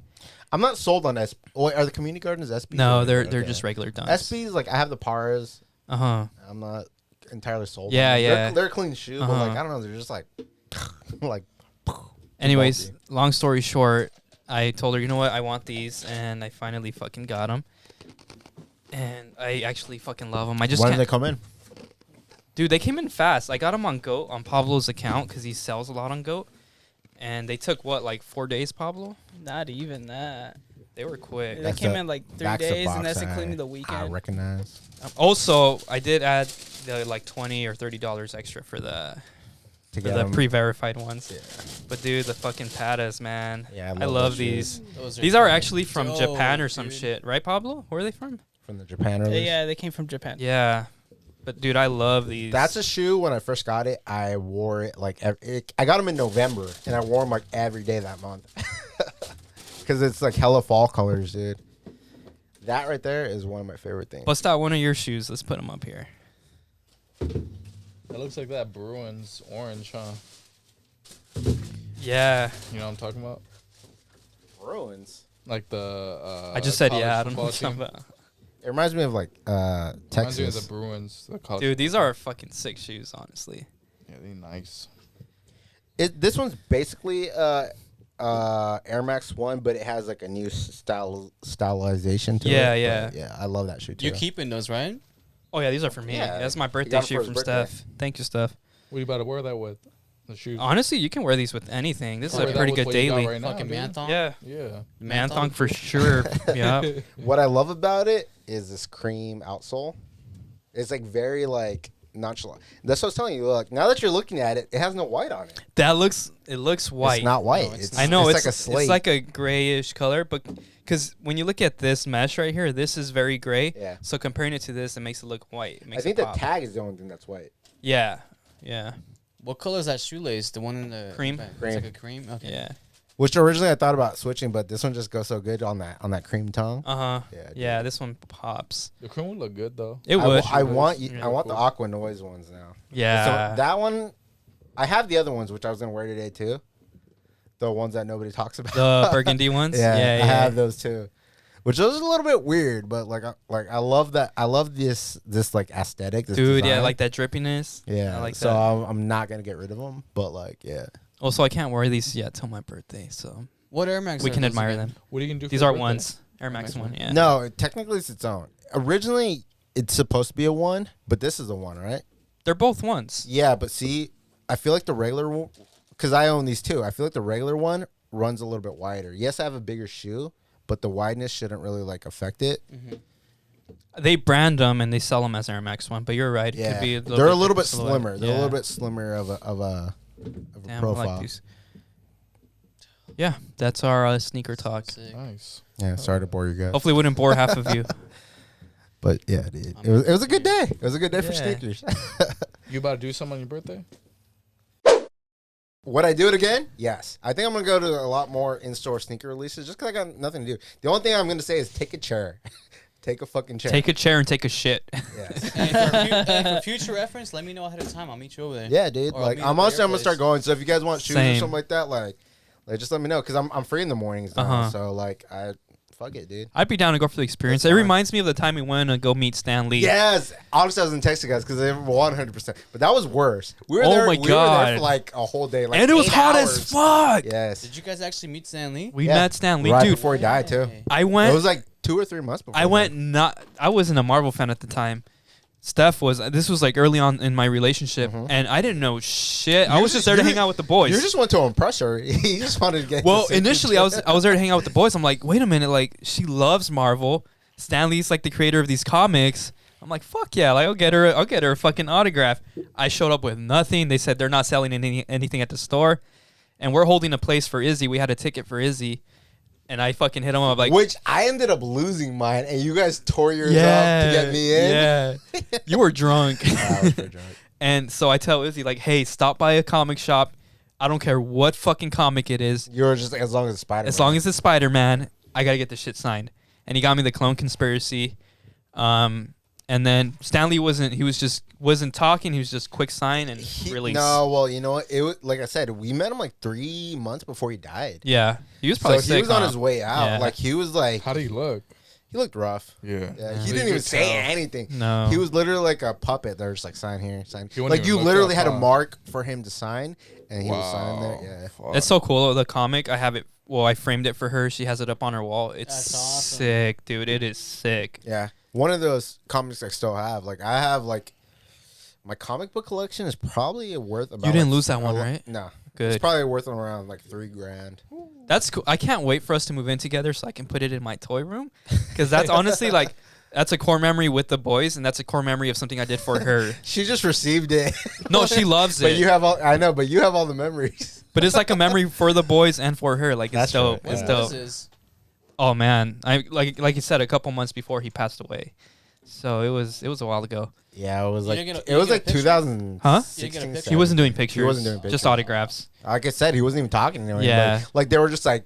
I'm not sold on SB. Oh, are the community gardens SBs? No, they're just regular Dunks. SBs, like I have the Paras. Uh-huh. I'm not entirely sold. Yeah, on them. yeah. They're a clean shoe, but Uh-huh. like I don't know, they're just like, like. Anyways, bulky. long story short, I told her, you know what, I want these, and I finally fucking got them. And I actually fucking love them. I just When can't. did they come in? Dude, they came in fast. I got them on Goat, on Pablo's account, because he sells a lot on Goat. And they took, what, like 4 days, Pablo? Not even that. They were quick. They That's came the in like 3 Backs of days, and box that's I- including the I weekend. recognize. Also, I did add the like $20 or $30 extra for the To for get the 'em. pre-verified ones. Yeah. But dude, the fucking Patas, man. Yeah, I love those these. shoes. These are actually from dope, Japan or some dude. shit, right, Pablo? Where are they from? From the Japan Yeah, release. yeah, they came from Japan. Yeah. But dude, I love these. That's a shoe. When I first got it, I wore it like I got them in November, and I wore them like every day that month. Because it's like hella fall colors, dude. That right there is one of my favorite things. Bust out one of your shoes. Let's put them up here. That looks like that Bruins orange, huh? Yeah. You know what I'm talking about? Bruins. Like the. I just said college yeah. I don't know football what you're team. talking about. It reminds me of like Reminds me of Texas. the Bruins. The college Dude, these are fucking sick shoes, honestly. Yeah, they're nice. This one's basically Air Max 1, but it has like a new stylization to Yeah, it. yeah. But yeah, I love that shoe too. You keeping those, right? Oh yeah, these are for me. Yeah, That's my he birthday got 'em for shoe his from birthday. Steph. Thank you, Steph. What are you about to wear that with? The shoes. Honestly, you can wear these with anything. This is Wear a that pretty with good what you got daily. right now, Fucking dude. Manthong? Yeah. Yeah. Manthong for sure. Yeah. What I love about it is this cream outsole. It's like very like nonchalant. That's what I was telling you. Like now that you're looking at it, it has no white on it. It looks white. It's not white. No, it's it's, I know it's, it's like a slate. It's like a grayish color, but because when you look at this mesh right here, this is very gray. Yeah. So comparing it to this, it makes it look white. It I makes think it the pop. tag is the only thing that's white. Yeah. Yeah. What color is that shoelace? The one in the Cream. It's Cream. like a cream. Okay. Yeah. Which originally I thought about switching, but this one just goes so good on that cream tongue. Uh huh. Yeah, dude. Yeah. This one pops. The cream would look good though. It I, would. I want Yeah. I want the aqua noise ones now. Yeah. So that one, I have the other ones which I was gonna wear today too. The ones that nobody talks about. The burgundy ones. Yeah, Yeah. I have those too. Which is a little bit weird, but I love that. I love this like aesthetic. This Dude, yeah, design. like that drippiness. Yeah, I like so that. I'm not gonna get rid of them, but like yeah. Also, I can't wear these yet till my birthday, so What Air Max? we are can those admire again? them. What are you gonna do? These for are your birthday? ones. Air Max Max one. Yeah. No, technically it's its own. Originally, it's supposed to be a 1, but this is a 1, right? They're both ones. Yeah, but see, I feel like the regular one, because I own these too. I feel like the regular one runs a little bit wider. Yes, I have a bigger shoe, but the wideness shouldn't really like affect it. They brand them and they sell them as Air Max 1, but you're right. It Yeah, could be they're a little bit silhouette. slimmer. They're a Yeah. little bit slimmer of a Damn, I profile. like these. Yeah, that's our sneaker talk. Sick. Nice. Yeah, sorry to bore you guys. Hopefully, it wouldn't bore half of you. But yeah, dude, it was a good day. It was a good day for Yeah. sneakers. You about to do something on your birthday? Would I do it again? Yes. I think I'm gonna go to a lot more in-store sneaker releases just because I got nothing to do. The only thing I'm gonna say is take a chair, take a fucking chair. Take a chair and take a shit. Yes. And for future reference, let me know ahead of time. I'll meet you over there. Yeah, dude. Or I'll Like meet I'm up at honestly, your I'm gonna start place. going. So if you guys want shoes or Same. something like that, like just let me know because I'm free in the mornings now. Uh-huh. So like fuck it, dude. I'd be down to go for the experience. That's It fine. reminds me of the time we went to go meet Stan Lee. Yes. Honestly, I was in Texas, guys, because they were 100%. But that was worse. We were Oh there. my we were God. there for like a whole day. Like And it was 8 hot hours. as fuck. Yes. Did you guys actually meet Stan Lee? We Yeah. met Stan Lee. Right Dude, before he died too. Hey. I It went. was like 2 or 3 months before. I went not. I wasn't a Marvel fan at the time. Steph was. This was like early on in my relationship, and I didn't know shit. I You was just there to you hang out with the boys. You just went to impress her. You just wanted to get. Well, to see initially each I was there to hang out with the boys. I'm like, wait a minute, like she loves Marvel. Stan Lee's like the creator of these comics. I'm like, fuck yeah, like I'll get her a fucking autograph. I showed up with nothing. They said they're not selling anything at the store, and we're holding a place for Izzy. We had a ticket for Izzy, and I fucking hit him up like, Which I ended up losing mine, and you guys tore yours up to get me in. Yeah, you were drunk. I was pretty drunk. And so I tell Izzy like, hey, stop by a comic shop. I don't care what fucking comic it is. You were just like, as long as it's Spider-Man. As long as it's Spider-Man, I gotta get this shit signed. And he got me the Clone Conspiracy. And then Stanley wasn't talking. He was just quick sign and release. No, well, you know what? It was like I said, we met him like 3 months before he died. Yeah, he was probably So sick. he was on huh? his way out. Yeah. Like he was like, How do you look? he looked rough. Yeah. Yeah, You he didn't even could say tell. anything. No. He was literally like a puppet. They're just like, sign here, sign. He wouldn't Like even you look literally up, had a huh? mark for him to sign, and he was signing there. Yeah. Fuck. It's so cool. The comic, I have it. Well, I framed it for her. She has it up on her wall. It's That's awesome. sick, dude. It is sick. Yeah. One of those comics I still have. Like I have like my comic book collection is probably worth about. You didn't like, lose that one, right? No. Good. It's probably worth around like $3,000. That's cool. I can't wait for us to move in together so I can put it in my toy room. Because that's honestly like, that's a core memory with the boys, and that's a core memory of something I did for her. She just received it. No, she loves But it. you have all. I know, but you have all the memories. But it's like a memory for the boys and for her. Like, it's That's dope. right, It's yeah. dope. This is Oh, man. I like you said, a couple months before he passed away. So it was a while ago. Yeah, it was You like didn't get a- it you was didn't like get a picture? 2000. Huh? You didn't get a picture? He wasn't doing pictures. He wasn't doing pictures. Just autographs. Like I said, he wasn't even talking to anyone. Yeah. Like they were just like,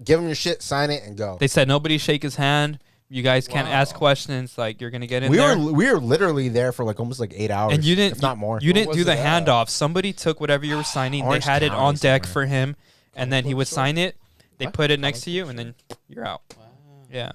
give him your shit, sign it, and go. They said nobody shake his hand. You guys can't ask questions. Like, you're gonna get in We there. were literally there for like almost like 8 hours. And you didn't, if not more. You didn't was do the it at? handoff. Somebody took whatever you were signing. They Orange had it County on deck somewhere. for him, and then he would bookstore? sign it. They What? put it next to you, and then you're out. wow. Yeah.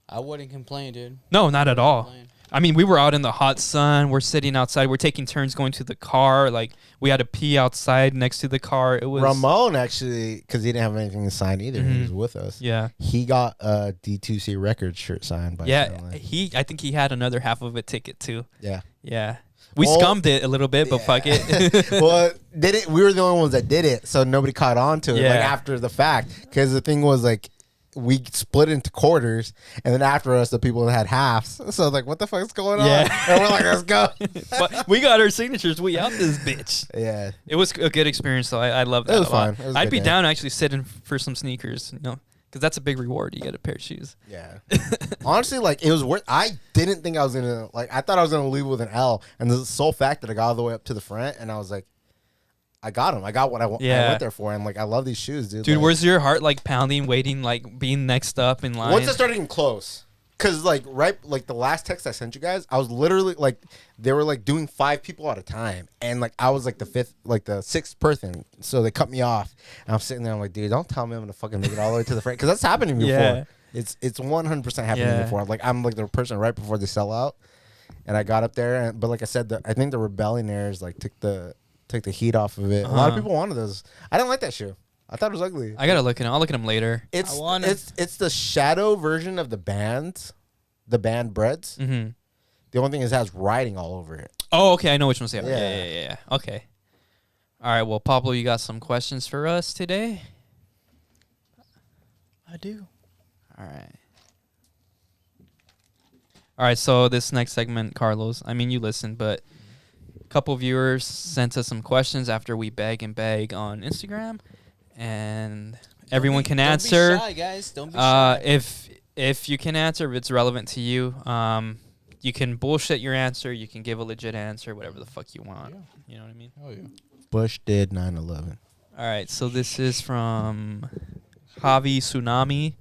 I wouldn't complain, dude. No, not at all. Complain. I mean, we were out in the hot sun. We're sitting outside. We're taking turns going to the car. Like, we had to pee outside next to the car. It was Ramon actually, because he didn't have anything to sign either. He Mhm. was with us. Yeah, He got a D2C Records shirt signed by. yeah. Stanley. I think he had another half of a ticket too. Yeah. Yeah, we Well, scummed it a little bit, but fuck it. Well, did it? We were the only ones that did it, so nobody caught on to it. Yeah. Like after the fact, because the thing was like, we split into quarters, and then after us, the people had halves. So like, what the fuck is going on? Yeah. And we're like, let's go. But we got our signatures. We out this bitch. Yeah. It was a good experience, though. I love that. It was a lot. fun. It was a I'd good be day. down to actually sitting for some sneakers, you know, because that's a big reward. You get a pair of shoes. Yeah. Honestly, like it was worth. I didn't think I was gonna like. I thought I was gonna leave with an L, and the sole fact that I got all the way up to the front, and I was like, I got them. I got what I Yeah. went there for, and like I love these shoes, dude. Dude, like, where's your heart like pounding, waiting, like being next up in line? once I started getting close, because like like the last text I sent you guys, I was literally like they were like doing 5 people at a time, and like I was like the 6th person, so they cut me off, and I'm sitting there, I'm like, dude, don't tell me I'm gonna fucking make it all the way to the front, because that's happened to me Yeah. before. It's 100% happened to Yeah. me before. Like I'm like the person right before they sell out, and I got up there, and, but like I said, I think the Rebellionaires like took the heat off of it. A lot of Uh-huh. people wanted those. I didn't like that shoe. I thought it was ugly. I gotta look at them. I'll look at them later. It's I wanna- it's the shadow version of the band breads. Mm-hmm. The only thing is it has writing all over it. Oh, okay. I know which ones they are. Yeah. Yeah. Okay. All right. Well, Pablo, you got some questions for us today? I do. All right. All right, so this next segment, Carlos, I mean, you listened, but a couple viewers sent us some questions after we beg and beg on Instagram, and everyone can answer. Don't be shy, guys. Don't be shy. If you can answer, if it's relevant to you, you can bullshit your answer. You can give a legit answer, whatever the fuck you want. Yeah. You know what I mean? Oh yeah. Bush did 9/11. All right, so this is from Javi Tsunami.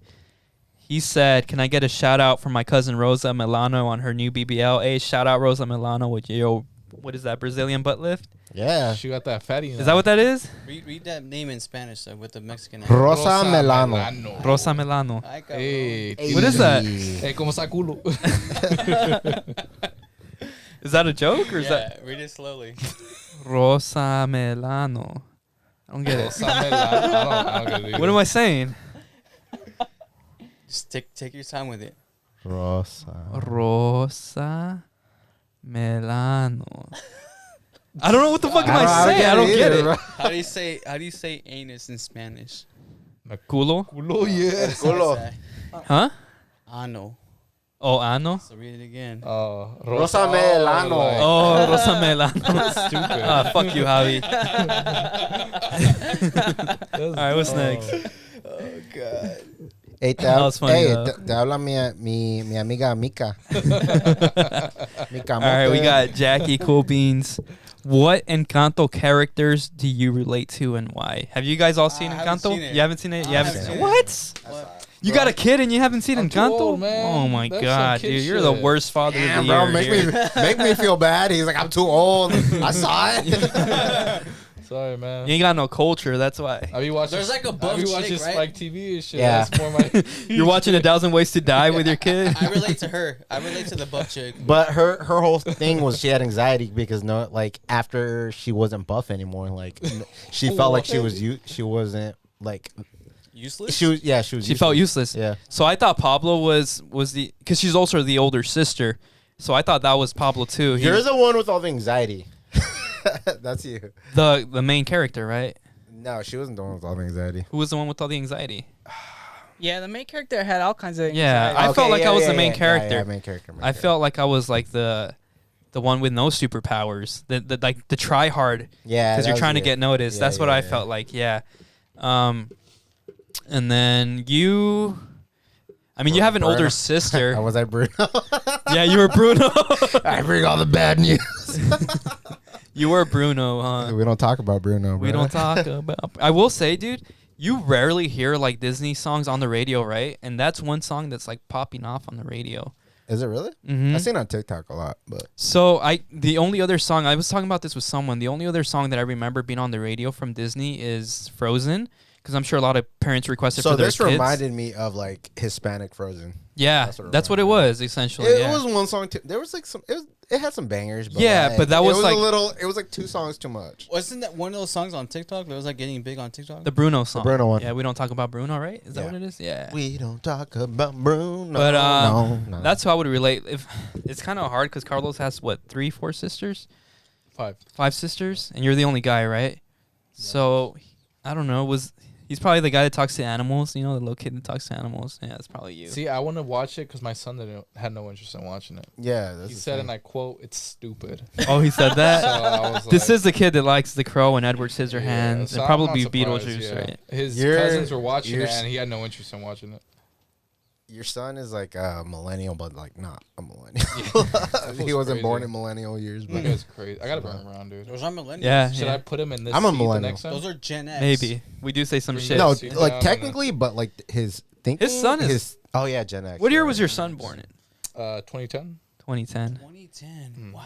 He said, "Can I get a shout out from my cousin Rosa Milano on her new BBL? Hey, shout out Rosa Milano with your what is that Brazilian butt lift? Yeah. She got that fatty. Is that what that is? Read that name in Spanish though, with the Mexican name. Rosa Milano. Rosa Milano. Ay, cabrón. Hey, What is that? Hey, ¿cómo está culo? Is that a joke or is that Read it slowly. Rosa Milano? I don't get it. I don't get it. What am I saying? Just take your time with it. Rosa Milano. I don't know what the fuck am I saying. I don't get it. How do you say anus in Spanish? Culo? Culo, yeah. Culo. Huh? Ano. Oh, ano? So read it again. Rosa Milano. Oh, Rosa Milano. Stupid. Ah, fuck you, Javi. All right, what's next? Oh God. Hey, That was funny, though. te habla mi amiga Mika. Mika. All right, we got Jackie Cool Beans. What Encanto characters do you relate to and why? Have you guys all seen I haven't Encanto? seen it. You haven't seen it? You I haven't haven't seen seen it? it. What? You got a kid and you haven't seen I'm too Encanto? old, man. Oh my That's god, some kid dude. You're the shit. worst father Damn, of the bro, year. make me feel bad. He's like, I'm too old. I saw it. Sorry, man. You ain't got no culture, that's why. I be watching. There's like a I buff be chick, watching right? Spike TV and shit. Yeah. That's more my. You're watching 1,000 Ways to Die with your kid? I relate to her. I relate to the buff chick. But her whole thing was she had anxiety because after she wasn't buff anymore, she felt like she wasn't like Useless. she was She useless. felt useless. Yeah. So I thought Pablo was the, because she's also the older sister. So I thought that was Pablo too. You're the one with all the anxiety. That's you. the main character, right? No, she wasn't the one with all the anxiety. Who was the one with all the anxiety? Yeah, the main character had all kinds of. Yeah, I felt like I was the main character. Yeah, main character. I felt like I was like the one with no superpowers, the try hard, Yeah, because that you're was trying to it. get noticed. Yeah, That's what yeah, I yeah. felt like. Yeah. And then you. I mean, you have an Bruno. older sister. Was I Bruno? Yeah, you were Bruno. I bring all the bad news. You were Bruno, huh? We don't talk about Bruno. We bro. don't talk about. I will say, dude, you rarely hear like Disney songs on the radio, right? And that's one song that's like popping off on the radio. Is it really? Mhm. I've seen it on TikTok a lot, but So the only other song I was talking about this with someone. The only other song that I remember being on the radio from Disney is Frozen, because I'm sure a lot of parents requested so for their this kids. reminded me of like Hispanic Frozen. Yeah, that's what it was essentially. It yeah. was one song. There was like some. It had some bangers. But Yeah, like, but that was it was like- a little. It was like 2 songs too much. Wasn't that one of those songs on TikTok that was like getting big on TikTok? The Bruno song. Bruno one. Yeah, we don't talk about Bruno, right? Is that Yeah. what it is? Yeah. We don't talk about Bruno. But no. that's how I would relate. If it's kind of hard because Carlos has what 3, 4 sisters, 5 sisters, and you're the only guy, right? So I don't know. He's probably the guy that talks to animals? You know, the little kid that talks to animals. Yeah, that's probably you. See, I want to watch it because my son had no interest in watching it. Yeah, that's He the said, thing. and I quote, "It's stupid." Oh, he said So that. I was This like, is the kid that likes The Crow and Edward Scissorhands, yeah, and so I'm probably not surprised, Beetlejuice, yeah. right? His You're- cousins were watching you're it, s- and he had no interest in watching it. Your son is like a millennial, but like not a millennial. That he was wasn't crazy. born in millennial years, That but guy's crazy. I gotta bring him around, dude. Those are millennials. Yeah, Should yeah. I put him in this? I'm a seat millennial. The next time? Those are Gen X. Maybe we do say some Bring shit. no, sit down like and technically, but like his thinking. His son is- Oh yeah, Gen X. What year yeah. was your son born in? 2010. 2010. 2010. Wow.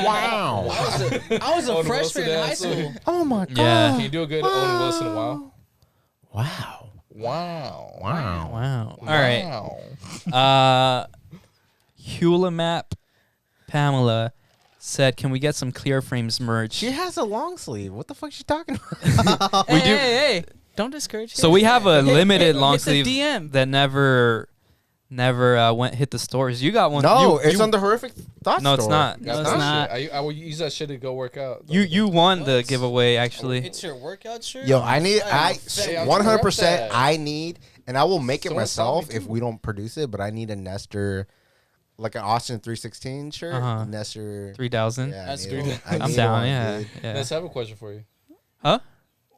Wow. I was a Owen freshman in Wilson high answer. school. Oh my god. Yeah. Can you do a good Owen Wilson? Wow. Wow. Wow. Wow. Wow. All right. Wow. Hula Map Pamela said, "Can we get some Clear Frames merch?" She has a long sleeve. What the fuck is she talking about? Hey, We do- hey, don't discourage. So him. we have a Hit- limited hit long the sleeve DM. that never went hit the stores. You got one? No, you, it's on the horrific thought No, it's store. not. No, Got it's that not. shit. I will use that shit to go work out. You won the What? giveaway actually. It's your workout shirt. Yo, I need. I'm I fat. I'm 100%. that. I need and I will make it Someone saw me myself if too. we don't produce it. But I need a Nestor, like an Austin 316 shirt. Uh-huh. Nestor. 3000. Yeah, That's I need good. it. I I'm need down. one, Yeah. dude. Yeah. Ness, I have a question for you. Huh?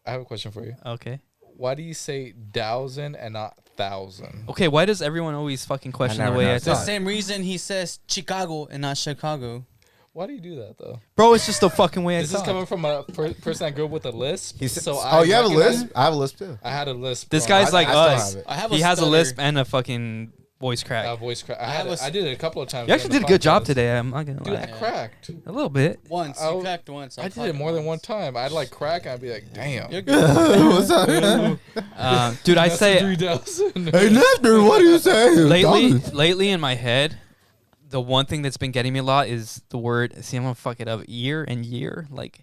I have a question for you. Okay. Why do you say 1,000 and not 1,000? Okay. Why does everyone always fucking question the never way I noticed The that. talk? same reason he says Chicago and not Chicago. Why do you do that though? Bro, it's just the fucking way I This is talk. coming from a person I grew up with a lisp. He said, so oh, you have a recognize- lisp? I have a lisp too. I had a lisp. This growing guy's up. like I still us. have it. I have He a has a stutter. lisp and a fucking voice crack. Voice crack. I, have had it. a- I did it a couple of times. You actually during did a the good job podcast. today. I'm not gonna Dude, lie. I cracked. A little bit. Once. I You was- cracked once. I did it more than one time. I'd like crack and I'd be like, damn. You're good. What's up? Dude, I That's say 3,000. Hey, Nestor, what do you say? lately in my head, the one thing that's been getting me a lot is the word. See, I'm gonna fuck it up. Year and year, like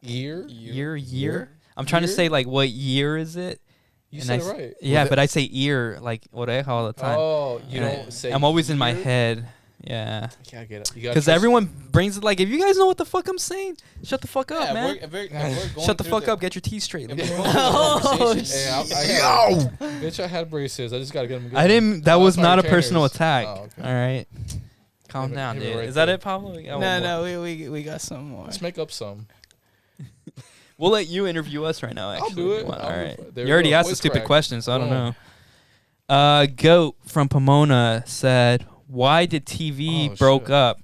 Year? year. I'm trying to Year? say like what year is it? You And said I it s- right. Yeah, Was it- but I say ear like oreja all the time. Oh, you And don't say I'm always in my year? head. Yeah. Yeah, I get it. You gotta Because trust- everyone brings it like, if you guys know what the fuck I'm saying, shut the fuck up, Yeah, man. we're going Shut the through fuck up. Get your teeth straight. if we're going through the conversations- Hey, Yo! bitch, I had braces. I just gotta get them. I didn't. That Oh, was that's my not a retainers. personal attack. Oh, okay. All right. Calm Hit it- down, hit it dude. right Is that there. it, Pablo? We got No, one no, more. we got some more. Let's make up some. We'll let you interview us right now. Actually, do if it. you want. I'll All do right. it. There You we already go. asked a Voice stupid crack. question, so I don't Boom. know. Goat from Pomona said, "Why did TV Oh, broke shit. up?"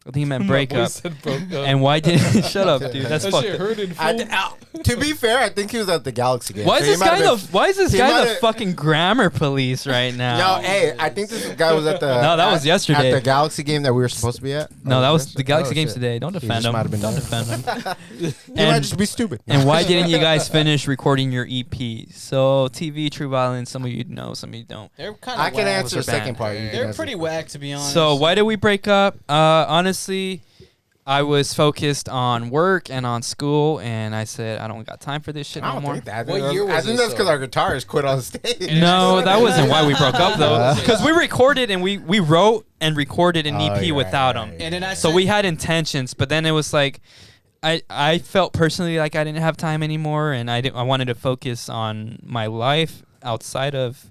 I think he meant My break voice up. said broke up. And why did shut up, dude? That's that fucked shit up. hurt in full. To be fair, I think he was at the Galaxy game. Why so is he this might guy have the been- Why is this he guy might the have- fucking grammar police right now? No, hey, I think this guy was at the. No, that was yesterday. At the Galaxy game that we were supposed to be at. No, that was yes? the Galaxy Oh, games shit. today. Don't He defend just him. might have been Don't there. defend him. He might And- just be stupid. And why didn't you guys finish recording your EP? So TV, True Violence, some of you know, some of you don't. They're kind of I can answer the Those are bad. second part. You can They're answer pretty the- whack, to be honest. So why did we break up? Honestly, I was focused on work and on school, and I said I don't got time for this shit I no don't more. think that. What year I was think this, that's because though? our guitarist quit on stage. No, that wasn't why we broke up though. Because we recorded and we wrote and recorded an Oh, EP you're right, without you're him. right. And then I So said, we had intentions, but then it was like, I felt personally like I didn't have time anymore, and I wanted to focus on my life outside of.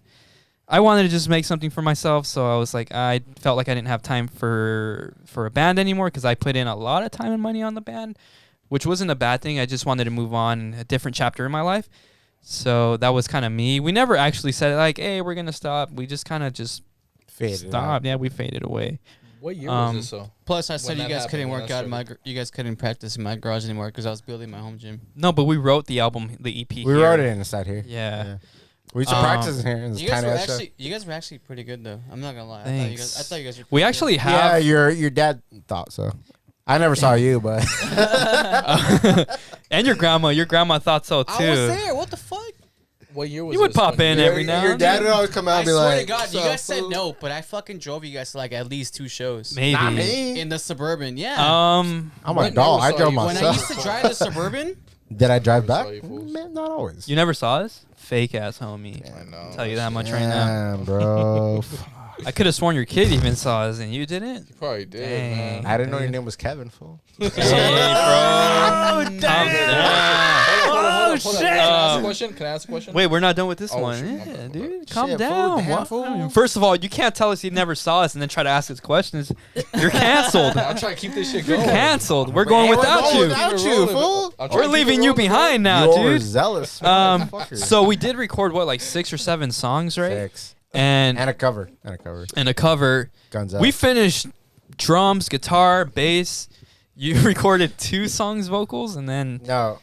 I wanted to just make something for myself, so I was like, I felt like I didn't have time for a band anymore because I put in a lot of time and money on the band, which wasn't a bad thing. I just wanted to move on, a different chapter in my life. So that was kind of me. We never actually said like, hey, we're gonna stop. We just kind of just Faded stopped. out. Yeah, we faded away. What year Um, was this though? plus I said when you that guys happened, couldn't when work that out in my, started. you guys couldn't practice in my garage anymore because I was building my home gym. No, but we wrote the album, the EP. We here. wrote it inside here. Yeah. We used to practice in here in this You guys tiny were ass actually, you guys were actually pretty good though. I'm not gonna lie. Thanks. I thought you guys were. We pretty actually good. Yeah, have. your dad thought so. I never saw you, but And your grandma thought so too. I was there. What the fuck? What year was You would this? pop When in you- every now your and dad then. would always come out I and be swear like, to God, you "What's guys up, said fool?" no, but I fucking drove you guys to like at least 2 shows Maybe. Not me. in the Suburban. Yeah. I'm a When dog. never I saw drove you. when I myself. used to drive the Suburban, Did I drive Never back? saw you fools. Man, not always. You never saw us? Fake ass homie. I know. Tell you that much right now. Damn, bro. I could have sworn your kid even saw us and you didn't. You probably did, Dang. man. I didn't know your name was Kevin, fool. Hey, bro. Oh, Calm damn. down. Oh shit! Can I ask a Um, question? Can I ask a question? Wait, we're not done with this Oh, one. shoot, my Yeah, bad, my dude. bad. Calm Shit, down. fool, damn, What? fool. First of all, you can't tell us you never saw us and then try to ask us questions. You're canceled. I'm trying to keep this shit You're going. canceled. We're going We're without going you. without you, fool. We're leaving you behind now, You're dude. zealous. motherfucker. So we did record what, like 6 or 7 songs, right? 6. And And a cover. and a cover. Guns up. We finished drums, guitar, bass. You recorded 2 songs, vocals, and then No.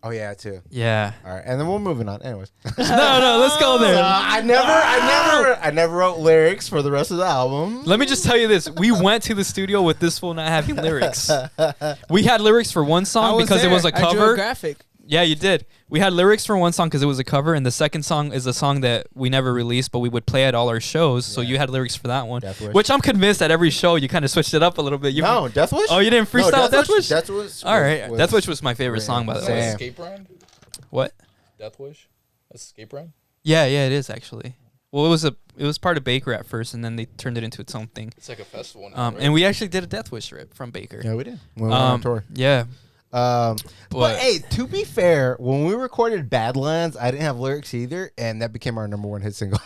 Oh yeah, too. yeah. All right, and then we're moving on. Anyways, No, let's go there. I never wrote lyrics for the rest of the album. Let me just tell you this: we went to the studio with this fool not having lyrics. We had lyrics for one I song was because there. it was a I drew a cover. graphic. Yeah, you did. We had lyrics for one song because it was a cover, and the second song is a song that we never released, but we would play at all our shows. So Yeah. you had lyrics for that one, Death Wish. which I'm convinced at every show you kind of switched it up a little bit. You, No, Death Wish. Oh, you didn't freestyle No, Death Wish? Death Wish. all right, was- Death Wish was my favorite song, by the Is that way. a Sam. escape brand? What? Death Wish? That's escape brand? Yeah, it is actually. Well, it was part of Baker at first, and then they turned it into its own thing. It's like a festival now, right? And we actually did a Death Wish rip from Baker. Yeah, we did. When we went on tour. Yeah. But hey, to be fair, when we recorded Badlands, I didn't have lyrics either, and that became our #1 hit single.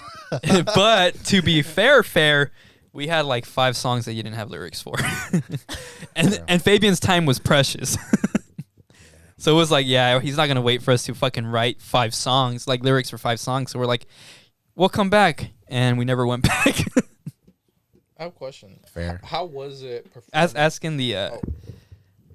But to be fair, we had like 5 songs that you didn't have lyrics for, and Fabian's time was precious. So it was like, yeah, he's not gonna wait for us to fucking write 5 songs, like lyrics for 5 songs. So we're like, we'll come back, and we never went back. I have a question. Fair. How was it? Asking the.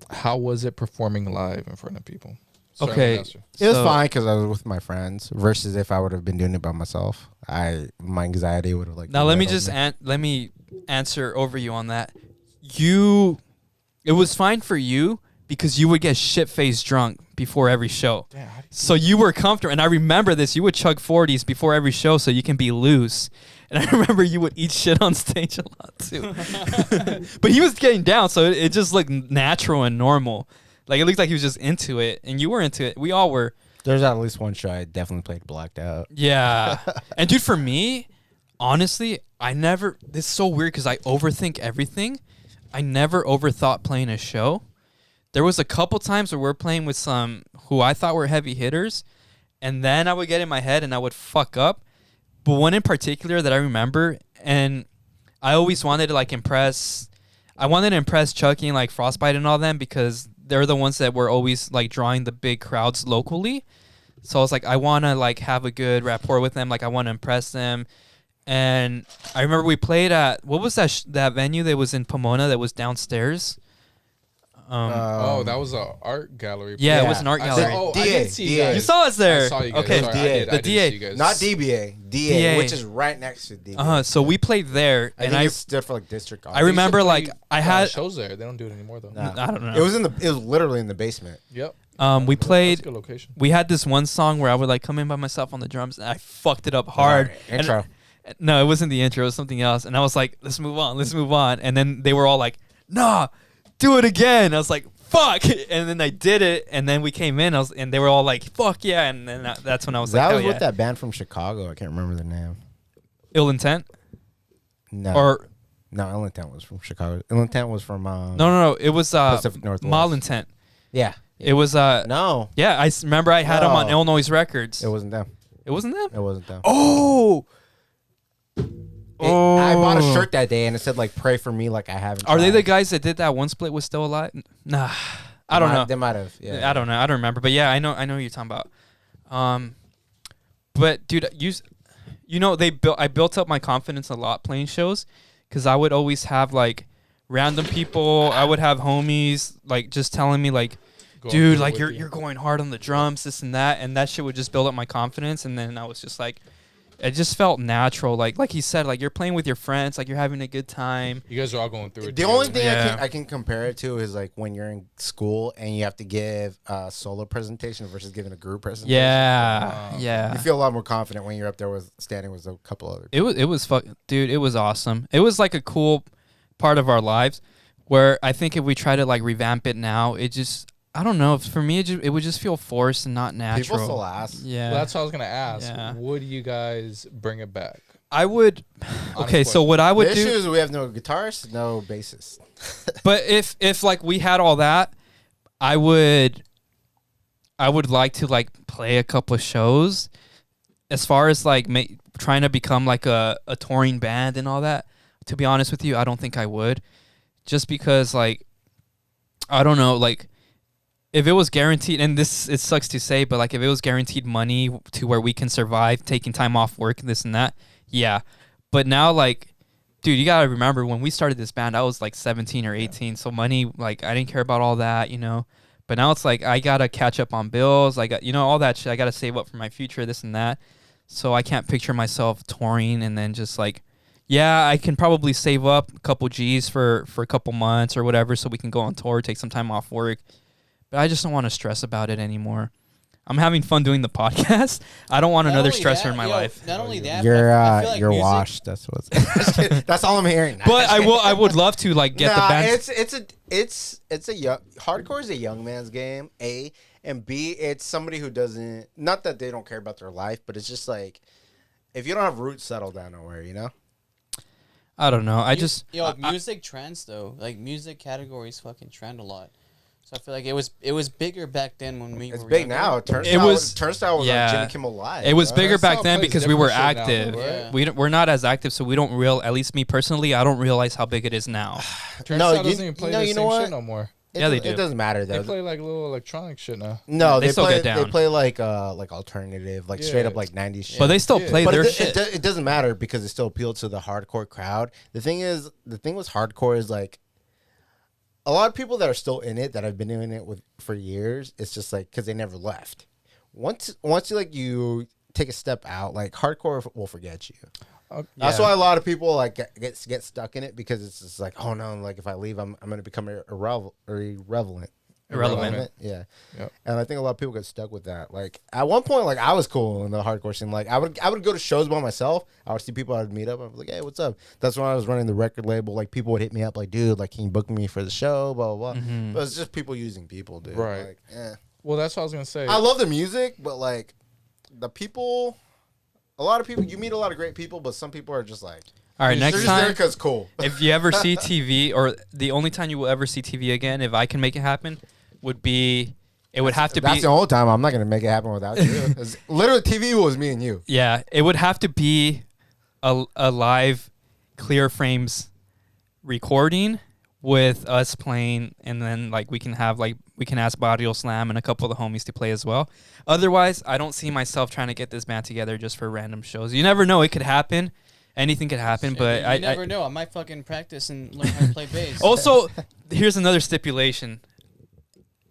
How was it performing live in front of people? Okay. Nestor. It was So- fine because I was with my friends. Versus if I would have been doing it by myself, my anxiety would have like. Now let me rattled just let me answer over you on that. It was fine for you because you would get shit-faced drunk before every show. Damn, So you were comfortable, and I remember this. You would chug 40s before every show so you can be loose. And I remember you would eat shit on stage a lot too. But he was getting down, so it just looked natural and normal. Like it looked like he was just into it, and you were into it. We all were. There's at least one show I definitely played blacked out. Yeah. And dude, for me, honestly, this is so weird because I overthink everything. I never overthought playing a show. There was a couple times where we're playing with some who I thought were heavy hitters, and then I would get in my head and I would fuck up. But one in particular that I remember, and I always wanted to like impress. I wanted to impress Chucky and like Frostbite and all them because they're the ones that were always like drawing the big crowds locally. So I was like, I want to like have a good rapport with them. Like I want to impress them. And I remember we played at, what was that venue that was in Pomona that was downstairs? that was an art gallery. Yeah, it was an art I gallery. saw, I DA, did see you DA. guys. You saw us there. I saw you guys. Okay. Sorry, DA. I The did DA. see you guys. Not DBA, DA, DA. which is right next to DBA. So we played there, I and think I it stood for like district. I remember Used to like play, I had shows there. They don't do it anymore though. Nah. I don't know. It was literally in the basement. Yep. we That's a played. good location. We had this one song where I would like come in by myself on the drums, and I fucked it up hard. Alright, intro. No, it wasn't the intro. It was something else. And I was like, let's move on. And then they were all like, nah, do it again. I was like, fuck. And then I did it. And then we came in, and they were all like, fuck yeah. And then that's when I was That like, was hell with yeah. that band from Chicago. I can't remember their name. Ill Intent? No, Or, no, Ill Intent was from Chicago. Ill Intent was from no. It was Pacific Northwest. Mal Intent. Yeah, It was, no, yeah, remember I had them on No. Illinois Records. it wasn't them. It wasn't them? It wasn't them. Oh! I bought a shirt that day and it said like "Pray for me," like I haven't. Are they the tried. guys that did that one split was still alive? Nah. I don't know. They might have. Yeah, I don't know. I don't remember. But yeah, I know what you're talking about. But dude, I built up my confidence a lot playing shows because I would always have like random people. I would have homies like just telling me like, Going dude, through like with you're you. you're going hard on the drums, this and that, and that shit would just build up my confidence. And then I was just like, it just felt natural. Like he said, like you're playing with your friends, like you're having a good time. You guys are all going through it. The only thing Yeah. I can compare it to is like when you're in school and you have to give a solo presentation versus giving a group presentation. Yeah, yeah. You feel a lot more confident when you're up there with standing with a couple other. It was dude, it was awesome. It was like a cool part of our lives where I think if we try to like revamp it now, it just I don't know. For me, it would just feel forced and not natural. People still ask. Yeah, Well, that's what I was gonna ask. Yeah. Would you guys bring it back? I would. Okay, so what I would The do, issue is we have no guitarists, no bassists. but if like we had all that, I would like to like play a couple of shows. As far as like trying to become like a touring band and all that, to be honest with you, I don't think I would. Just because like I don't know, like if it was guaranteed, and it sucks to say, but like if it was guaranteed money to where we can survive taking time off work, this and that, yeah. But now, like, dude, you gotta remember when we started this band, I was like 17 or 18, so money, like, I didn't care about all that, you know. But now it's like I gotta catch up on bills, I got, you know, all that shit. I gotta save up for my future, this and that. So I can't picture myself touring and then just like, yeah, I can probably save up a couple G's for a couple months or whatever, so we can go on tour, take some time off work. But I just don't want to stress about it anymore. I'm having fun doing the podcast. I don't want another stressor in my life. Not only that, You're but I feel like you're music, washed. That's what's. That's all I'm hearing. But I would love to like get the band. It's a young hardcore is a young man's game. A and B, it's somebody who doesn't. Not that they don't care about their life, but it's just like if you don't have roots settled down nowhere, you know. I don't know. I just music trends though. Like music categories fucking trend a lot. So I feel like it was bigger back then when we It's were big younger. now. Turnstile was yeah. on Jimmy Kimmel Live. It was bro. bigger back Turnstile then plays because we were different shit now, active. though, right? Yeah. We're not as active, so we don't at least me personally, I don't realize how big it is now. Turnstile you- doesn't even play no, the you know same what? shit no more. Yeah, they It do. doesn't matter They though. play like little electronic shit now. No, They they still play. get down. They play like alternative, like straight Yeah. up like '90s shit. But they still Yeah. play But their it, shit. it doesn't matter because it still appealed to the hardcore crowd. The thing with hardcore is like a lot of people that are still in it that have been doing it for years. It's just like because they never left. Once you take a step out, like hardcore will forget you. That's Yeah. why a lot of people like get stuck in it because it's just like, oh no, like if I leave, I'm gonna become irrelevant. Yeah. Yep. And I think a lot of people get stuck with that. Like at one point, like I was cool in the hardcore scene. Like I would go to shows by myself. I would see people I'd meet up. I was like, hey, what's up? That's when I was running the record label. Like people would hit me up like, dude, like can you book me for the show? Blah blah blah. Mm-hmm. But it's just people using people, dude. Right. Like, eh. Well, that's what I was gonna say. I love the music, but like the people, a lot of people, you meet a lot of great people, but some people are just like, All right, they're next just there time, because cool. if you ever see TV, or the only time you will ever see TV again, if I can make it happen, would be, it would have to That's be, the only time I'm not gonna make it happen without you. It's literally, TV was me and you. yeah, it would have to be a live clear frames recording with us playing, and then like we can ask Body Slam and a couple of the homies to play as well. Otherwise, I don't see myself trying to get this band together just for random shows. You never know, it could happen. Anything could happen, but you never know. I might fucking practice and learn how to play bass. Also, here's another stipulation.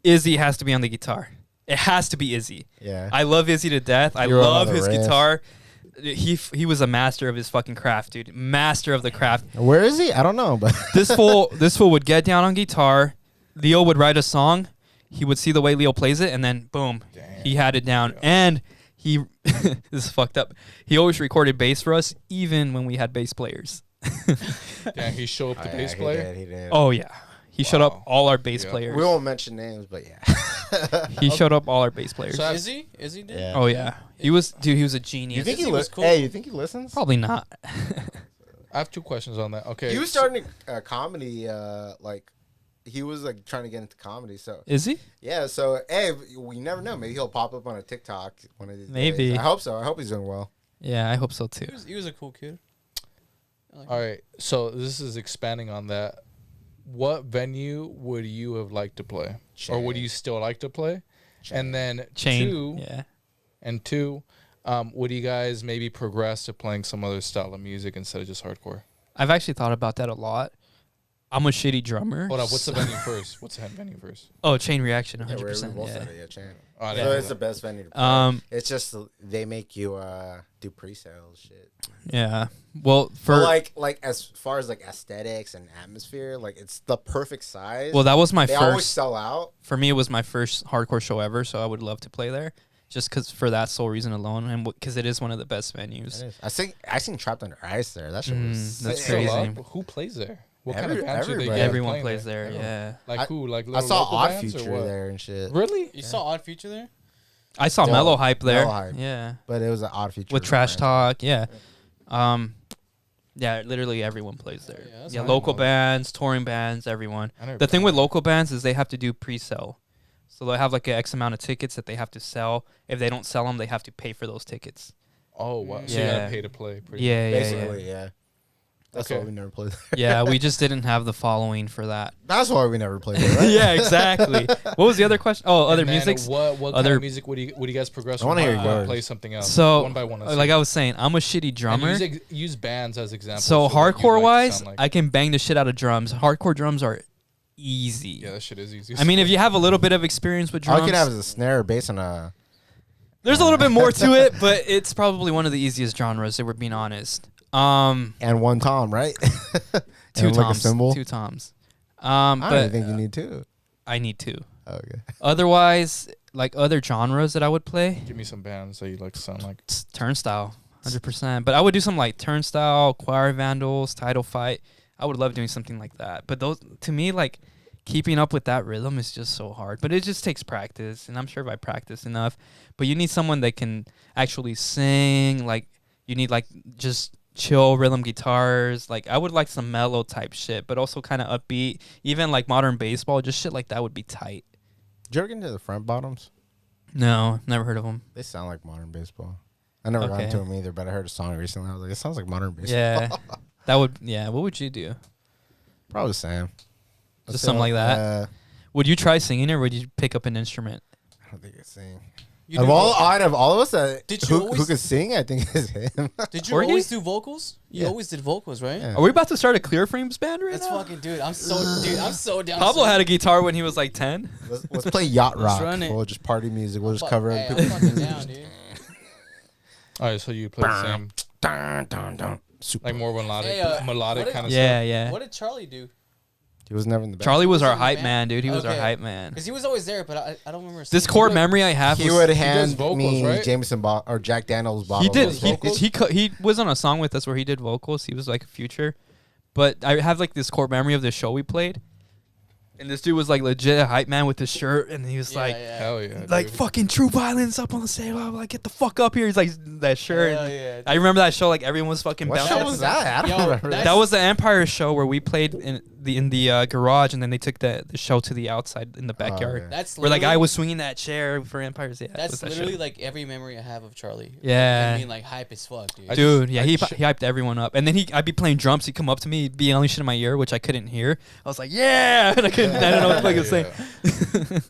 Izzy has to be on the guitar. It has to be Izzy. Yeah. I love Izzy to death. I You're on love the his riff. guitar. He was a master of his fucking craft, dude. Master of the craft. Where is he? I don't know, but This fool would get down on guitar. Leo would write a song. He would see the way Leo plays it, and then boom, he had it down. And he this is fucked up. He always recorded bass for us, even when we had bass players. Damn, he showed up the bass he player. did. Oh yeah, he showed up Wow. all our bass Yeah. players. We won't mention names, but yeah. He showed up all our bass players. So Is he did? Yeah. Oh yeah, he was a genius. You think Izzy he was was cool. Hey, you think he listens? Probably not. I have two questions on that. Okay. He was starting a comedy, like he was like trying to get into comedy. So Is he? yeah, so hey, we never know. Maybe he'll pop up on a TikTok one of these Maybe. days. I hope so. I hope he's doing well. Yeah, I hope so too. He was a cool kid. All right. So this is expanding on that. What venue would you have liked to play, or would you still like to play? And then Chain. Yeah. two, would you guys maybe progress to playing some other style of music instead of just hardcore? I've actually thought about that a lot. I'm a shitty drummer. Hold up. What's the venue first? What's the venue first? Oh, Chain Reaction, Yeah, 100%. we both Yeah. said it, Chan. Oh, I So didn't know it's the that. best venue to play. It's just they make you do pre-sales shit. Yeah. Well, For for like as far as like aesthetics and atmosphere, like it's the perfect size. well, that was my they always first. sell out. For me, it was my first hardcore show ever, so I would love to play there, just because for that sole reason alone, and because it is one of the best venues. I seen Trapped Under Ice there. That shit was that's sick. crazy. Still up? Who plays there? What kind of bands are they everybody. getting Everyone playing plays there. Yeah. Like I- who? Like I little saw local Odd bands or Future what? there and shit. Really? You saw Odd Future there? I saw Dope. Mellow Hype there. Mellow Hype. Yeah. But it was an Odd Future With Trash friend. Talk. Yeah. Yeah, literally everyone plays there. Yeah, that's Yeah, nice. local bands, touring bands, everyone. I never The thing been with local bands is they have to do pre-sale. So they'll have like an X amount of tickets that they have to sell. If they don't sell them, they have to pay for those tickets. Oh, wow. So you Yeah. gotta pay to play. Pretty Yeah, yeah, Basically, yeah. That's Okay. why we never played there. yeah. We just didn't have the following for that. That's why we never played there, right? Yeah, exactly. What was the other question? Oh, other And then musics. What kind Other- of music would you guys progress? I wanna from hear hardcore and yours. play something else. So, one by one. like I was saying, I'm a shitty And drummer. use bands as examples. So of what you'd like hardcore to wise, sound like. I can bang the shit out of drums. Hardcore drums are easy. Yeah, that shit is easy. I mean, if you have a little bit of experience with All drums, you can have is a snare based on a. there's a little bit more to it, but it's probably one of the easiest genres, if we're being honest. And one tom, right? Two And like a toms. cymbal? Two toms. I don't But even think you need two. I need two. Okay. Otherwise, like other genres that I would play, Give me some bands that you like to sound like. it's Turnstile, 100%. But I would do something like Turnstile, Choir Vandals, Title Fight. I would love doing something like that. But those, to me, like keeping up with that rhythm is just so hard. But it just takes practice, and I'm sure if I practice enough. But you need someone that can actually sing. Like you need like just chill rhythm guitars. Like I would like some mellow type shit, but also kind of upbeat. Even like modern baseball, just shit like that would be tight. Did you ever get into the front bottoms? No, never heard of them. They sound like modern baseball. I never got Okay. into them either, but I heard a song recently. I was like, it sounds like modern baseball. Yeah, that would. Yeah, what would you do? Probably the same. Just something like that? Would you try singing or would you pick up an instrument? I don't think I sing. You Out do of all of us that Did you who always- could sing, I think is him. Did you Porky? always do vocals? You Yeah. always did vocals, right? Yeah. Are we about to start a Clear Frames band right That's now? fucking dude. I'm so down. Pablo had a guitar when he was like 10. Let's play yacht rock. run it. We'll just party music. We'll just Fuck, cover hey, it. I'm fucking down, dude. All right, so you play the same, Dun, dun, dun. Super. like more melodic, Hey, melodic what kind of Yeah, stuff. yeah. What did Charlie do? He was never in the band. Charlie was Was our he in the hype band? man, dude. He was our Okay. hype man. Because he was always there, but I don't remember. This seeing core him. memory I have He was would does hand vocals, me right? Jameson or Jack Daniels bottle. he did. of He, vocals. he was on a song with us where he did vocals. He was like a Future, but I have like this core memory of the show we played, and this dude was like legit a hype man with his shirt, and he was Yeah, like. yeah. Hell yeah, Like dude. fucking True Violence up on the stage. I'm like, get the fuck up here. He's like that shirt. Hell yeah. I remember that show. Like everyone was fucking What bouncing. show was that? I don't Yo, remember. that's- That was the Empire show where we played in the garage, and then they took the show to the outside in the backyard. yeah. That's Where that guy literally- was swinging that chair for Empires. Yeah, it was That's that literally show. like every memory I have of Charlie. Yeah. I mean, like hype as fuck, dude. Dude, yeah, I he just- hyped everyone up, and then I'd be playing drums. He'd come up to me, be yelling shit in my ear, which I couldn't hear. I was like, "Yeah," and I didn't know what the fuck he was saying.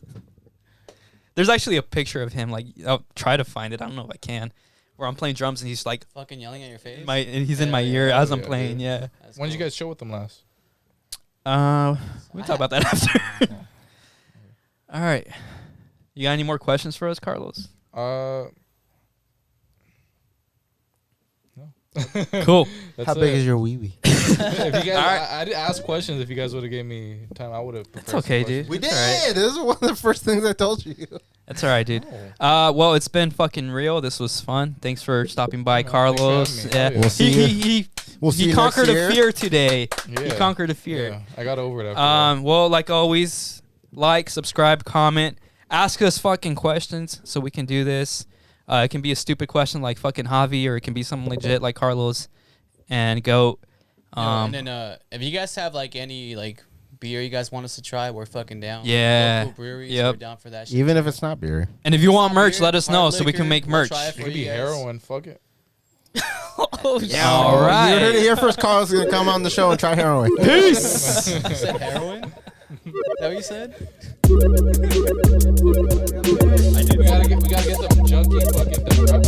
There's actually a picture of him. Like, I'll try to find it. I don't know if I can. Where I'm playing drums and he's like, Fucking yelling at your face. and he's in my Yeah, ear yeah, as I'm yeah, playing. dude. Yeah. That's When did you cool. guys show with them last? We can talk about that after. All right. You got any more questions for us, Carlos? Cool. That's How big it. is your wee wee? If you guys, All right. I did ask questions. If you guys would have gave me time, I would have. That's okay, dude. We did. That's all right. This is one of the first things I told you. That's all right, dude. Oh. Well, it's been fucking real. This was fun. Thanks for stopping by, Thanks for Carlos. having me. Yeah. Hell yeah. We'll see you. He We'll see he you conquered next a year. fear today. Yeah. He conquered a fear. Yeah, I got over it after. Well, like always, like, subscribe, comment, ask us fucking questions so we can do this. It can be a stupid question like fucking Javi, or it can be something legit like Carlos and Goat. And then if you guys have like any like beer you guys want us to try, we're fucking down. Yeah. Local breweries, Yep. we're down for that shit. Even if it's not beer. And if you want Not merch, beer, let us know hard so we can liquor, make we'll merch. try it it for could be you guys. heroin. Fuck it. All You right. heard it here first. Carlos is gonna come on the show and try heroin. Peace. You said heroin? Is that what you said? We gotta get the junkie fucking.